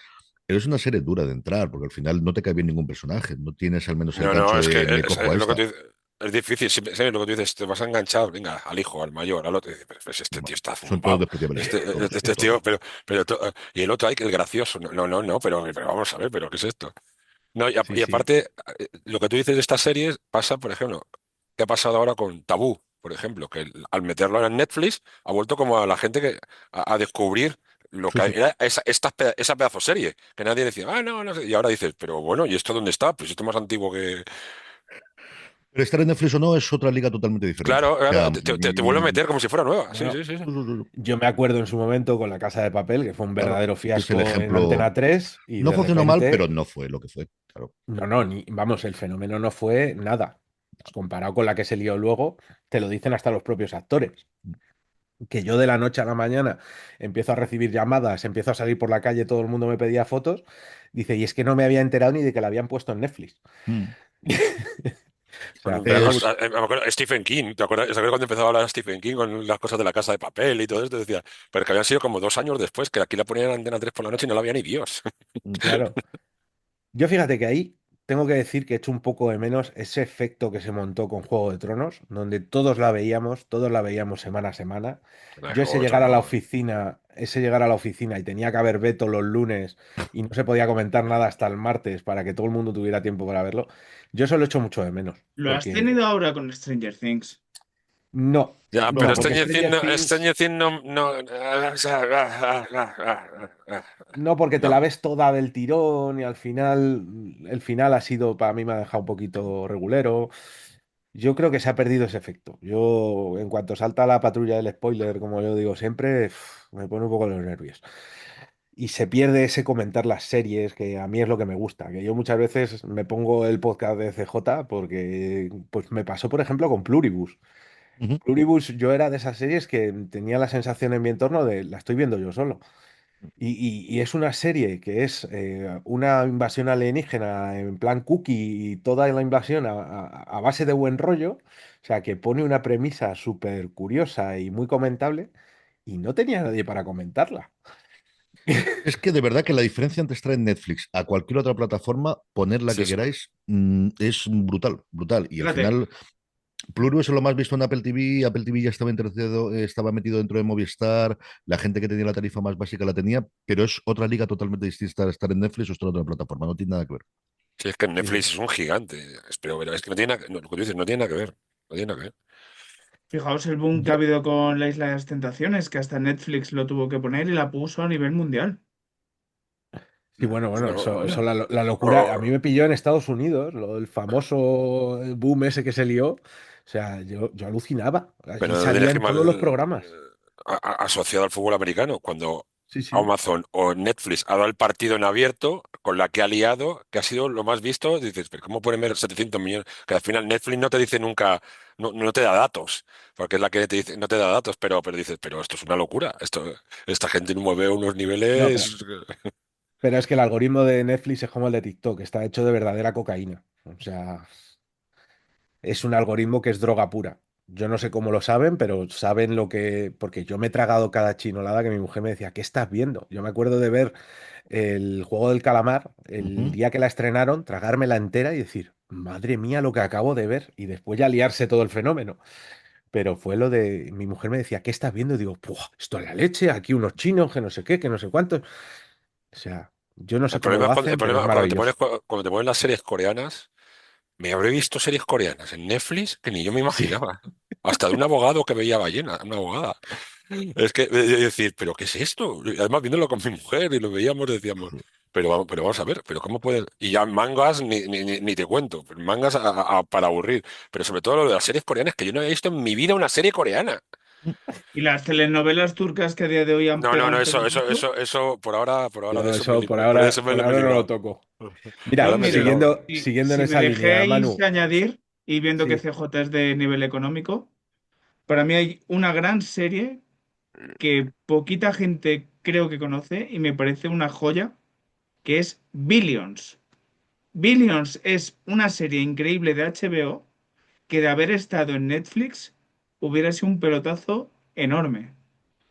S3: Pero es una serie dura de entrar, porque al final no te cae bien ningún personaje. No tienes al menos el
S2: No, no,
S3: gancho
S2: es que
S3: de me cojo a
S2: es lo que
S3: esta.
S2: tú dices. Es difícil, sí, lo que tú dices, te vas a enganchar, venga, al hijo, al mayor, al otro, y dices, pero pues este tío
S3: Bueno,
S2: está
S3: son todos
S2: zumbado,
S3: despreciables. Todos,
S2: este tío,
S3: todos.
S2: y el otro, hay que el gracioso, no, pero vamos a ver, pero ¿qué es esto? No,
S1: sí,
S2: y
S1: sí.
S2: aparte, lo que tú dices de estas series pasa, por ejemplo, ¿qué ha pasado ahora con Tabú, por ejemplo? Que al meterlo ahora en Netflix ha vuelto como a la gente a descubrir lo
S3: Sí,
S2: que
S3: sí.
S2: era esa pedazo serie, que nadie decía, no sé, y ahora dices, pero bueno, ¿y esto dónde está? Pues esto es más antiguo que...
S3: Pero estar en Netflix o no es otra liga totalmente diferente.
S2: Claro,
S3: O sea,
S2: claro, te vuelve a meter como si fuera nueva, sí,
S1: Bueno,
S2: sí, sí. Sí.
S1: yo me acuerdo en su momento con La Casa de Papel, que fue un
S3: claro,
S1: verdadero
S3: es el
S1: fiasco en
S3: ejemplo.
S1: Antena 3 y
S3: No
S1: de
S3: funcionó mal, pero
S1: repente,
S3: no fue lo que fue. Claro.
S1: no, no, vamos, el fenómeno no fue nada. Pues comparado con la que se lió luego, te lo dicen hasta los propios actores. Que yo de la noche a la mañana empiezo a recibir llamadas, empiezo a salir por la calle, todo el mundo me pedía fotos, dice, y es que no me había enterado ni de que la habían puesto en Netflix.
S3: Mm.
S1: O sea,
S2: Pero
S1: fue
S3: Es,
S2: además, me acuerdo, Stephen King, ¿te acuerdas cuando empezaba a hablar Stephen King con las cosas de la casa de papel y todo esto? Decía, pero que habían sido como 2 años después, que aquí la ponían en Antena 3 por la noche y no la veía ni Dios.
S1: claro. Yo fíjate que ahí tengo que decir que he hecho un poco de menos ese efecto que se montó con Juego de Tronos, donde todos la veíamos semana a semana.
S2: Nah,
S1: Yo
S2: Juego de Tronos.
S1: ese llegar a la oficina y tenía que haber veto los lunes y no se podía comentar nada hasta el martes para que todo el mundo tuviera tiempo para verlo. Yo eso lo echo mucho de menos,
S4: Lo has
S1: porque
S4: tenido ahora con Stranger Things.
S1: No,
S2: Ya,
S3: No,
S2: pero
S1: no, porque
S2: Stranger
S1: Stranger
S2: Things
S1: Things,
S2: no.
S1: no porque te la
S2: No,
S1: ves toda del tirón y al final, el final ha sido, para mí me ha dejado un poquito regulero. Yo creo que se ha perdido ese efecto. Yo, en cuanto salta la patrulla del spoiler, como yo digo siempre, me pone un poco los nervios. Y se pierde ese comentar las series, que a mí es lo que me gusta. Que yo muchas veces me pongo el podcast de CJ porque pues me pasó, por ejemplo, con Pluribus.
S3: ujú.
S1: Pluribus, yo era de esas series que tenía la sensación en mi entorno de la estoy viendo yo solo. Y es una serie que es una invasión alienígena en plan cookie y toda la invasión a base de buen rollo. O sea, que pone una premisa súper curiosa y muy comentable y no tenía nadie para comentarla.
S3: Es que de verdad que la diferencia entre estar en Netflix a cualquier otra plataforma, poner la
S2: sí,
S3: que
S2: eso.
S3: queráis, es brutal, brutal. Y al
S4: Fíjate,
S3: final, Pluribus es lo más visto en Apple TV. Apple TV ya estaba, estaba metido dentro de Movistar. La gente que tenía la tarifa más básica la tenía, pero es otra liga totalmente distinta estar en Netflix o estar en otra plataforma. No tiene nada que ver.
S2: Sí, es que
S1: Sí, sí.
S2: Netflix es un gigante. Pero es que no tiene, lo que tú dices, no tiene nada que ver. No tiene nada que ver.
S4: fijaos el boom que ha
S3: Yo-
S4: habido con la Isla de las Tentaciones, que hasta Netflix lo tuvo que poner y la puso a nivel mundial.
S1: Sí, bueno,
S4: Es
S1: bueno,
S4: una
S1: eso
S4: locura.
S1: la locura, a mí
S2: Oh,
S1: me pilló en Estados Unidos, el famoso boom ese que se lió. O sea, yo alucinaba. Aquí
S2: pero no tienes
S1: salía
S2: que
S1: en
S2: mal
S1: todos los programas.
S2: asociado al fútbol americano. Cuando
S1: Sí, sí.
S2: Amazon o Netflix ha dado el partido en abierto, con la que ha liado, que ha sido lo más visto, dices, pero ¿cómo pueden ver 700 millones? Que al final Netflix no te dice nunca, no te da datos, porque es la que te dice, no te da datos, pero dices, pero esto es una locura. Esta gente mueve unos
S1: No,
S2: niveles.
S1: pero es que el algoritmo de Netflix es como el de TikTok, está hecho de verdadera cocaína. O sea, es un algoritmo que es droga pura. Yo no sé cómo lo saben, pero saben lo que... Porque yo me he tragado cada chinolada que mi mujer me decía, ¿qué estás viendo? Yo me acuerdo de ver el juego del calamar el
S3: Ujú.
S1: día que la estrenaron, tragármela entera y decir, madre mía, lo que acabo de ver. Y después ya liarse todo el fenómeno. Pero fue lo de... Mi mujer me decía, ¿qué estás viendo? Y digo, "Puah, esto es la leche, aquí unos chinos, que no sé qué, que no sé cuántos. O sea, yo no sé
S2: El
S1: cómo
S2: problema
S1: lo
S2: es
S1: hacen,
S2: el
S1: pero es
S2: problema cuando te
S1: maravilloso.
S2: pones, cuando te pones las series coreanas. Me habré visto series coreanas en Netflix que ni yo me
S1: Sí.
S2: imaginaba. Hasta de un abogado que veía ballena, una abogada. Es que decir, ¿pero qué es esto? Y además, viéndolo con mi mujer y lo veíamos, decíamos, pero vamos a ver, pero ¿cómo pueden? Y ya mangas ni te cuento, mangas para aburrir. Pero sobre todo lo de las series coreanas, que yo no había visto en mi vida una serie coreana.
S4: Y las telenovelas turcas que a día de hoy han
S2: No,
S4: pegado un pelotazo.
S2: eso, por ahora de
S1: Yo
S2: eso
S1: eso
S2: por eso me
S1: por
S2: lo he
S1: ahora no lo
S2: librado.
S1: toco.
S4: Yo,
S2: Ahora
S1: Mira,
S2: me he
S4: mira,
S2: librado.
S1: siguiendo en
S4: si me
S1: esa línea,
S4: dejéis
S1: Manu.
S4: añadir, y viendo que
S1: Sí.
S4: CJ es de nivel económico, para mí hay una gran serie que poquita gente creo que conoce y me parece una joya, que es Billions. Billions es una serie increíble de HBO que de haber estado en Netflix hubiera sido un pelotazo enorme.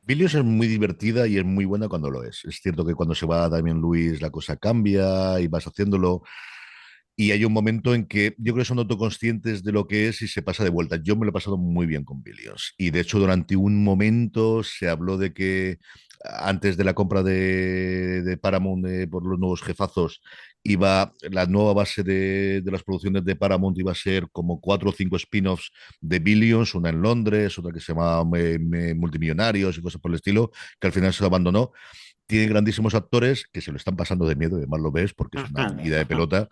S3: Billions es muy divertida y es muy buena cuando lo es. Es cierto que cuando se va Damien Lewis la cosa cambia y vas haciéndolo. Y hay un momento en que yo creo que son autoconscientes de lo que es y se pasa de vuelta. Yo me lo he pasado muy bien con Billions. Y de hecho, durante un momento se habló de que antes de la compra de Paramount por los nuevos jefazos, iba la nueva base de las producciones de Paramount iba a ser como cuatro o cinco spin-offs de Billions, una en Londres, otra que se llama Multimillonarios y cosas por el estilo, que al final se abandonó. Tiene grandísimos actores que se lo están pasando de miedo, además lo ves porque es una ida de pelota.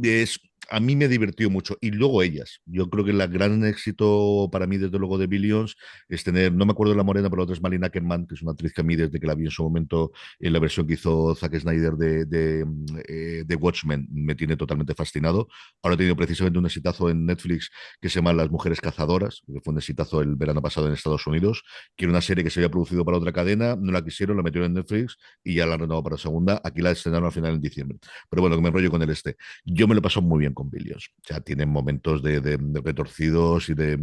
S3: Es, a mí me divirtió mucho. Y luego ellas. Yo creo que el gran éxito para mí, desde luego, de Billions es tener, no me acuerdo de la morena, pero la otra es Malina Ackerman, que es una actriz que a mí, desde que la vi en su momento en la versión que hizo Zack Snyder de Watchmen, me tiene totalmente fascinado. Ahora he tenido precisamente un exitazo en Netflix que se llama Las Mujeres Cazadoras, que fue un exitazo el verano pasado en Estados Unidos, que era una serie que se había producido para otra cadena, no la quisieron, la metieron en Netflix y ya la han renovado para segunda. Aquí la estrenaron al final en diciembre. Pero bueno, que me enrollo con el este. Yo me lo paso muy bien con Billions. O sea, tienen momentos de retorcidos y de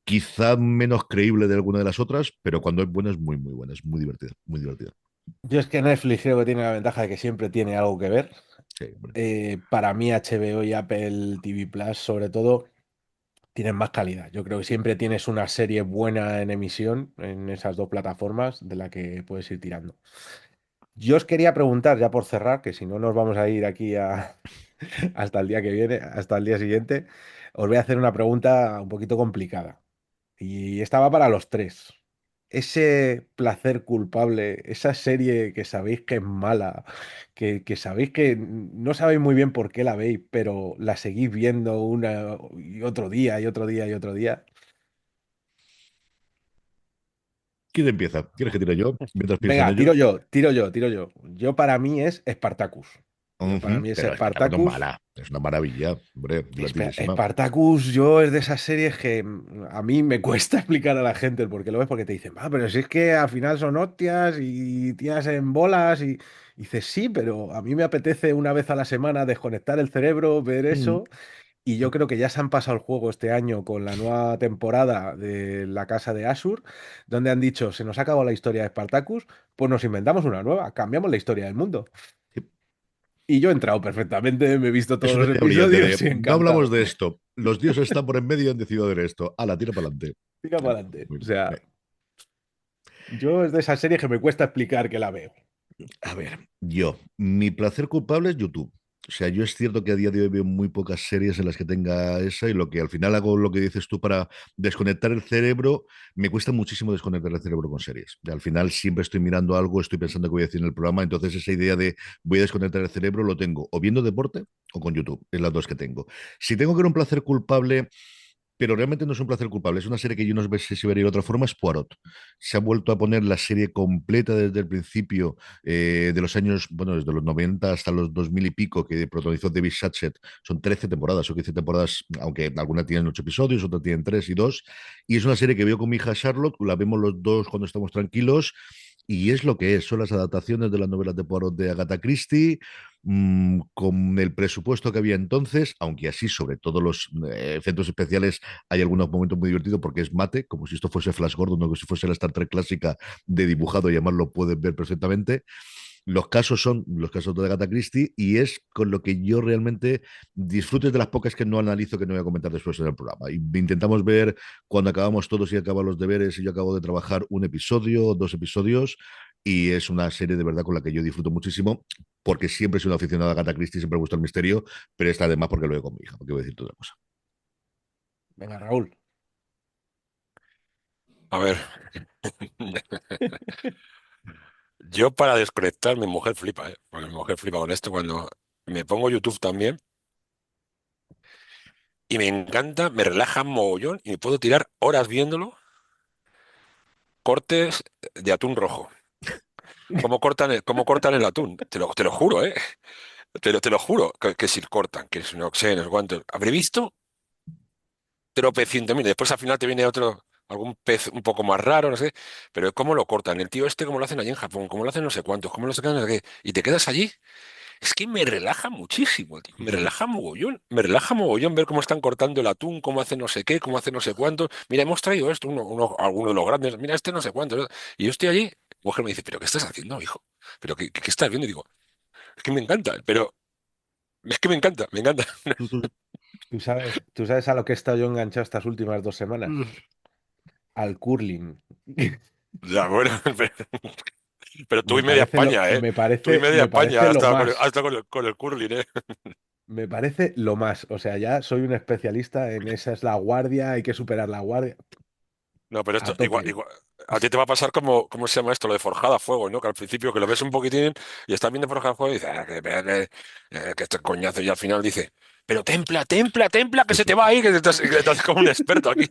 S3: quizá menos creíble de alguna de las otras, pero cuando es buena es muy, muy buena. Es muy divertida, muy divertida.
S1: Yo es que Netflix creo que tiene la ventaja de que siempre tiene algo que ver.
S3: Sí, hombre.
S1: Para mí HBO y Apple TV Plus, sobre todo, tienen más calidad. Yo creo que siempre tienes una serie buena en emisión en esas dos plataformas de la que puedes ir tirando. Yo os quería preguntar, ya por cerrar, que si no nos vamos a ir aquí hasta el día que viene, hasta el día siguiente, os voy a hacer una pregunta un poquito complicada. y estaba para los tres. Ese placer culpable, esa serie que sabéis que es mala, que sabéis que no sabéis muy bien por qué la veis, pero la seguís viendo una y otro día y otro día y otro día.
S3: ¿Quién empieza? ¿Quieres que tire yo mientras pienso en
S1: Venga,
S3: ello?
S1: tiro yo, tiro yo, tiro yo. Yo para mí es Spartacus. Yo para
S3: Ujú.
S1: mí es
S3: Pero espectáculo no es
S1: Spartacus.
S3: mala. Es una maravilla, hombre, divertidísima.
S1: Spartacus, yo es de esas series que a mí me cuesta explicar a la gente el por qué lo ves, porque te dicen, pero si es que al final son hostias y tías en bolas y dices, sí, pero a mí me apetece una vez a la semana desconectar el cerebro, ver
S3: Mm.
S1: eso, y yo creo que ya se han pasado el juego este año con la nueva temporada de La Casa de Ashur, donde han dicho, se nos ha acabado la historia de Spartacus, pues nos inventamos una nueva, cambiamos la historia del mundo.
S3: Sí.
S1: Y yo he entrado perfectamente, me he visto
S3: Es
S1: todos
S3: una
S1: los
S3: idea brillante
S1: episodios
S3: de
S1: y
S3: no hablamos
S1: encantado.
S3: de esto. Los dioses están por en medio y han decidido hacer esto. La tira para adelante.
S1: Tira para adelante.
S3: Muy
S1: O
S3: bien.
S1: sea, yo es de esas series que me cuesta explicar que la veo.
S3: A ver, mi placer culpable es YouTube. O sea, yo es cierto que a día de hoy veo muy pocas series en las que tenga esa y lo que al final hago, lo que dices tú, para desconectar el cerebro, me cuesta muchísimo desconectar el cerebro con series. Y al final siempre estoy mirando algo, estoy pensando que voy a decir en el programa, entonces esa idea de voy a desconectar el cerebro lo tengo o viendo deporte o con YouTube, es las dos que tengo. Si tengo que ver un placer culpable, pero realmente no es un placer culpable. Es una serie que yo no sé si vería de otra forma, es Poirot. Se ha vuelto a poner la serie completa desde el principio de los años, bueno, desde los 90 hasta los 2000 y pico, que protagonizó David Suchet. Son 13 temporadas o 15 temporadas, aunque algunas tienen 8 episodios, otras tienen 3 y 2. Y es una serie que veo con mi hija Charlotte, la vemos los dos cuando estamos tranquilos. Y es lo que es, son las adaptaciones de las novelas de Poirot de Agatha Christie, con el presupuesto que había entonces, aunque así sobre todo los efectos especiales hay algunos momentos muy divertidos porque es mate, como si esto fuese Flash Gordon o como si fuese la Star Trek clásica de dibujado y además lo puedes ver perfectamente. Los casos son los casos de Agatha Christie y es con lo que yo realmente disfrutes de las pocas que no analizo, que no voy a comentar después en el programa. Y intentamos ver cuando acabamos todos y acaban los deberes y yo acabo de trabajar un episodio, dos episodios y es una serie de verdad con la que yo disfruto muchísimo porque siempre he sido un aficionado a Agatha Christie, siempre me gusta el misterio, pero esta además porque lo veo con mi hija, porque voy a decir otra cosa.
S1: Venga, Raúl.
S2: A ver, yo para desconectar, mi mujer flipa, ¿eh? Porque mi mujer flipa con esto cuando me pongo YouTube también y me encanta, me relaja mogollón y me puedo tirar horas viéndolo, cortes de atún rojo. Cómo cortan el atún? Te lo juro, ¿eh? Te lo juro, que si cortan, que si no sé, no sé cuánto. Habré visto tropecientos mil. Después al final te viene otro, algún pez un poco más raro, no sé. Pero cómo lo cortan. El tío este, cómo lo hacen allí en Japón, cómo lo hacen no sé cuántos, cómo lo sacan, no sé qué. Y te quedas allí. Es que me relaja muchísimo, tío. Me relaja mogollón. Me relaja mogollón ver cómo están cortando el atún, cómo hacen no sé qué, cómo hacen no sé cuánto. Mira, hemos traído esto, alguno de los grandes. Mira, este no sé cuánto, ¿no? Y yo estoy allí. Mi mujer me dice, ¿pero qué estás haciendo, hijo? ¿Pero qué estás viendo? Y digo, es que me encanta, pero es que me encanta, me encanta.
S1: ¿Tú sabes a lo que he estado yo enganchado estas últimas 2 semanas? Al curling.
S2: Ya, bueno, pero tú y
S1: Me
S2: media
S1: parece lo,
S2: España, ¿eh?
S1: me
S2: Tú y
S1: parece,
S2: media
S1: me
S2: España
S1: parece lo
S2: hasta
S1: más.
S2: con el curling, ¿eh?
S1: Me parece lo más. O sea, ya soy un especialista en esa es la guardia, hay que superar la guardia.
S2: No, pero
S1: A
S2: esto,
S1: tope.
S2: a ti te va a pasar como, ¿cómo se llama esto? Lo de forjada a fuego, ¿no? Que al principio que lo ves un poquitín y estás viendo forjada a fuego y dices, que este coñazo, y al final dice, pero templa, templa, templa, que se te va ahí, que estás como un experto aquí.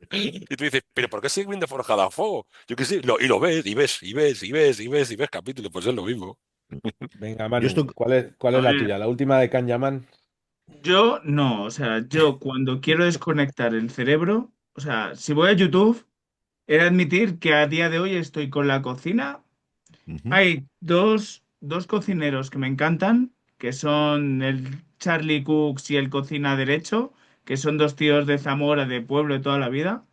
S2: Y tú dices, pero ¿por qué sigues viendo forjada a fuego? Yo qué sé, y lo ves, y ves, y ves, y ves, y ves, y ves capítulos, pues es lo mismo.
S1: Venga,
S3: Yo
S1: Manu,
S3: estoy,
S1: ¿cuál
S4: A
S1: es la
S4: ver,
S1: tuya? ¿La última de Kanyaman?
S4: yo no, o sea, yo cuando quiero desconectar el cerebro, o sea, si voy a YouTube, he de admitir que a día de hoy estoy con la cocina.
S3: Ujú.
S4: Hay dos cocineros que me encantan, que son el Charlie Cooks y el Cocina Derecho, que son dos tíos de Zamora, de pueblo de toda la vida.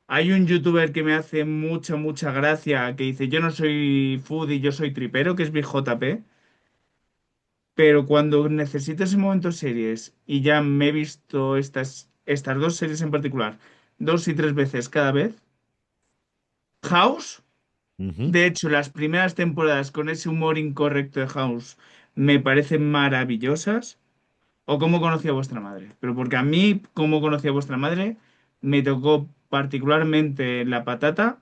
S4: Hay un youtuber que me hace mucha, mucha gracia, que dice, yo no soy foodie, yo soy tripero, que es Big JP. Pero cuando necesito ese momento series y ya me he visto estas dos series en particular, 2 y 3 veces cada vez, House,
S3: Ujú.
S4: de hecho, las primeras temporadas con ese humor incorrecto de House me parecen maravillosas. O cómo conocí a vuestra madre. Pero porque a mí, cómo conocí a vuestra madre, me tocó particularmente en la patata,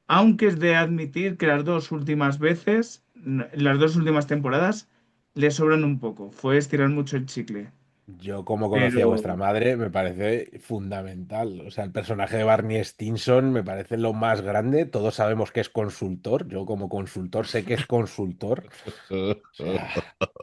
S4: aunque es de admitir que las dos últimas veces, las dos últimas temporadas, le sobran un poco. Fue estirar mucho el chicle.
S1: Yo, como conocí a vuestra
S4: Pero
S1: madre, me parece fundamental. O sea, el personaje de Barney Stinson me parece lo más grande. Todos sabemos que es consultor. Yo, como consultor, sé que es consultor. O sea,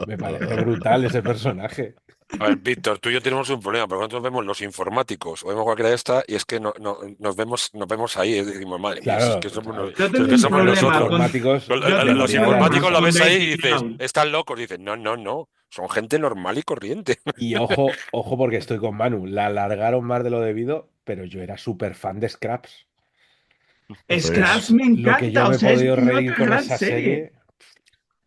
S1: me parece brutal ese personaje.
S2: A ver, Víctor, tú y yo tenemos un problema, porque nosotros vemos los informáticos o vemos cualquiera de esta y es que nos vemos ahí y decimos, madre mía, si es
S1: Claro,
S2: que somos,
S4: yo
S2: si es
S4: tengo
S2: que
S4: un
S2: somos
S1: los
S4: problema
S2: nosotros.
S1: informáticos
S4: yo tengo un
S2: Los
S4: problema
S2: informáticos lo
S4: con
S1: deberíamos.
S2: ves ahí y
S4: Basic
S2: dices,
S4: Cloud.
S2: están locos. Dicen, no, no, no, son gente normal y corriente.
S1: Y ojo, ojo, porque estoy con Manu. La alargaron más de lo debido, pero yo era súper fan de Scraps.
S4: Scraps
S3: Pues,
S4: me
S1: Lo que yo
S4: encanta, o
S1: me he
S4: sea, es
S1: podido
S4: mi
S1: reír
S4: otra
S1: con
S4: gran
S1: esa
S4: serie.
S1: serie.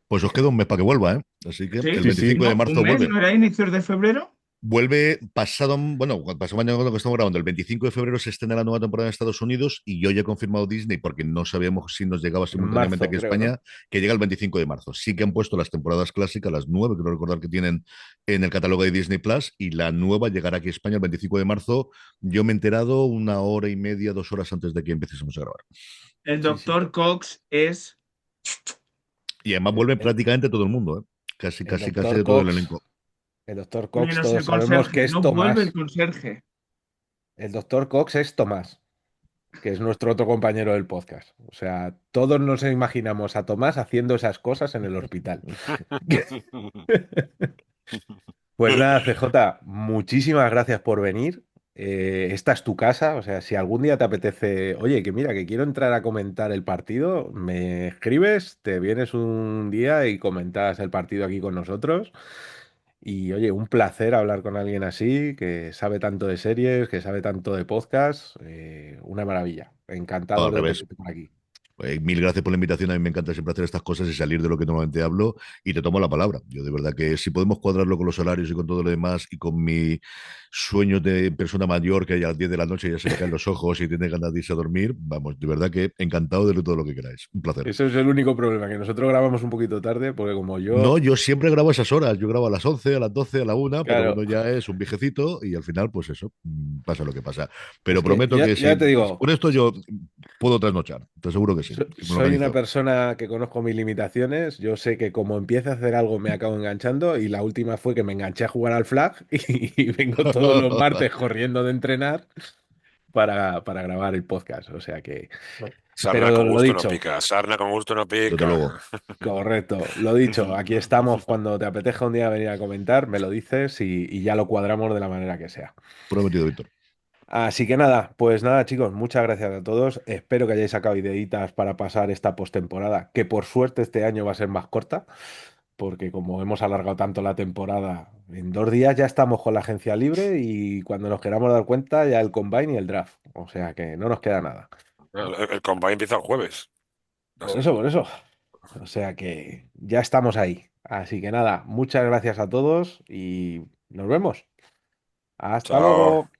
S3: pues os queda un mes para que vuelva, ¿eh? Así que el
S4: Sí,
S1: Sí, sí.
S3: 25 de
S4: no, un
S3: marzo
S4: mes,
S3: vuelve.
S4: ¿no era inicios de febrero?
S3: Vuelve pasado, bueno, pasado mañana cuando estamos grabando, el 25 de febrero se estrena la nueva temporada en Estados Unidos y yo ya he confirmado Disney, porque no sabíamos si nos llegaba
S1: En
S3: simultáneamente
S1: marzo,
S3: aquí a
S1: creo, ¿no?
S3: España, que llega el 25 de marzo. Sí que han puesto las temporadas clásicas, las 9, creo recordar que tienen en el catálogo de Disney Plus, y la nueva llegará aquí a España el 25 de marzo. Yo me he enterado 1 hora y media, 2 horas antes de que empecemos a grabar.
S4: El
S1: Sí, sí.
S4: doctor Cox es...
S3: Y además
S1: El,
S3: vuelve
S1: el-
S3: prácticamente todo el mundo, ¿eh? Casi,
S1: el
S3: casi, casi de
S1: doctor
S3: todo el
S1: Cox,
S3: elenco.
S1: el doctor Cox,
S4: Menos
S1: todos
S4: el
S1: sabemos que
S4: conserje,
S1: es
S4: no vuelve el
S1: Tomás.
S4: conserje.
S1: El doctor Cox es Tomás, que es nuestro otro compañero del podcast. O sea, todos nos imaginamos a Tomás haciendo esas cosas en el hospital. Pues nada, CJ, muchísimas gracias por venir. Esta es tu casa, o sea, si algún día te apetece, oye, que mira, que quiero entrar a comentar el partido, me escribes, te vienes un día y comentas el partido aquí con nosotros. Y oye, un placer hablar con alguien así, que sabe tanto de series, que sabe tanto de podcast, una maravilla.
S3: No,
S1: Encantado
S3: al
S1: de
S3: revés.
S1: tenerte por aquí.
S3: Mil gracias por la invitación. A mí me encanta siempre hacer estas cosas y salir de lo que normalmente hablo, y te tomo la palabra. Yo de verdad que si podemos cuadrarlo con los horarios y con todo lo demás y con mi sueño de persona mayor que a las 10 de la noche ya se le caen los ojos y tiene ganas de irse a dormir, vamos, de verdad que encantado de todo lo que queráis. Un placer.
S1: Eso es el único problema, que nosotros grabamos un poquito tarde, porque como
S3: No,
S1: yo,
S3: yo siempre grabo a esas horas. Yo grabo a las 11, a las 12, a la 1, pero
S1: claro,
S3: uno ya es un viejecito y al final, pues eso, pasa lo que pasa. Pero
S1: es que
S3: prometo que
S1: ya
S3: si
S1: te digo,
S3: por esto yo puedo trasnochar, te aseguro que sí, si me lo
S1: soy una
S3: organizo.
S1: persona que conozco mis limitaciones. Yo sé que como empiece a hacer algo me acabo enganchando, y la última fue que me enganché a jugar al Flag y vengo todos los martes corriendo de entrenar para grabar el podcast. O sea que,
S2: Sarna
S1: pero
S2: con
S1: lo
S2: gusto no
S1: dicho,
S2: pica, sarna con gusto no
S3: Desde
S2: pica.
S3: luego.
S1: correcto, lo dicho, aquí estamos cuando te apetezca un día venir a comentar, me lo dices y ya lo cuadramos de la manera que sea.
S3: Prometido, Víctor.
S1: Así que nada, pues nada, chicos, muchas gracias a todos. Espero que hayáis sacado ideitas para pasar esta postemporada, que por suerte este año va a ser más corta, porque como hemos alargado tanto la temporada, en 2 días ya estamos con la agencia libre y cuando nos queramos dar cuenta ya el combine y el draft. O sea que no nos queda nada.
S2: El combine empieza el jueves.
S1: Por
S2: Así.
S1: eso, por eso. O sea que ya estamos ahí. Así que nada, muchas gracias a todos y nos vemos. Hasta
S2: Chao.
S1: luego.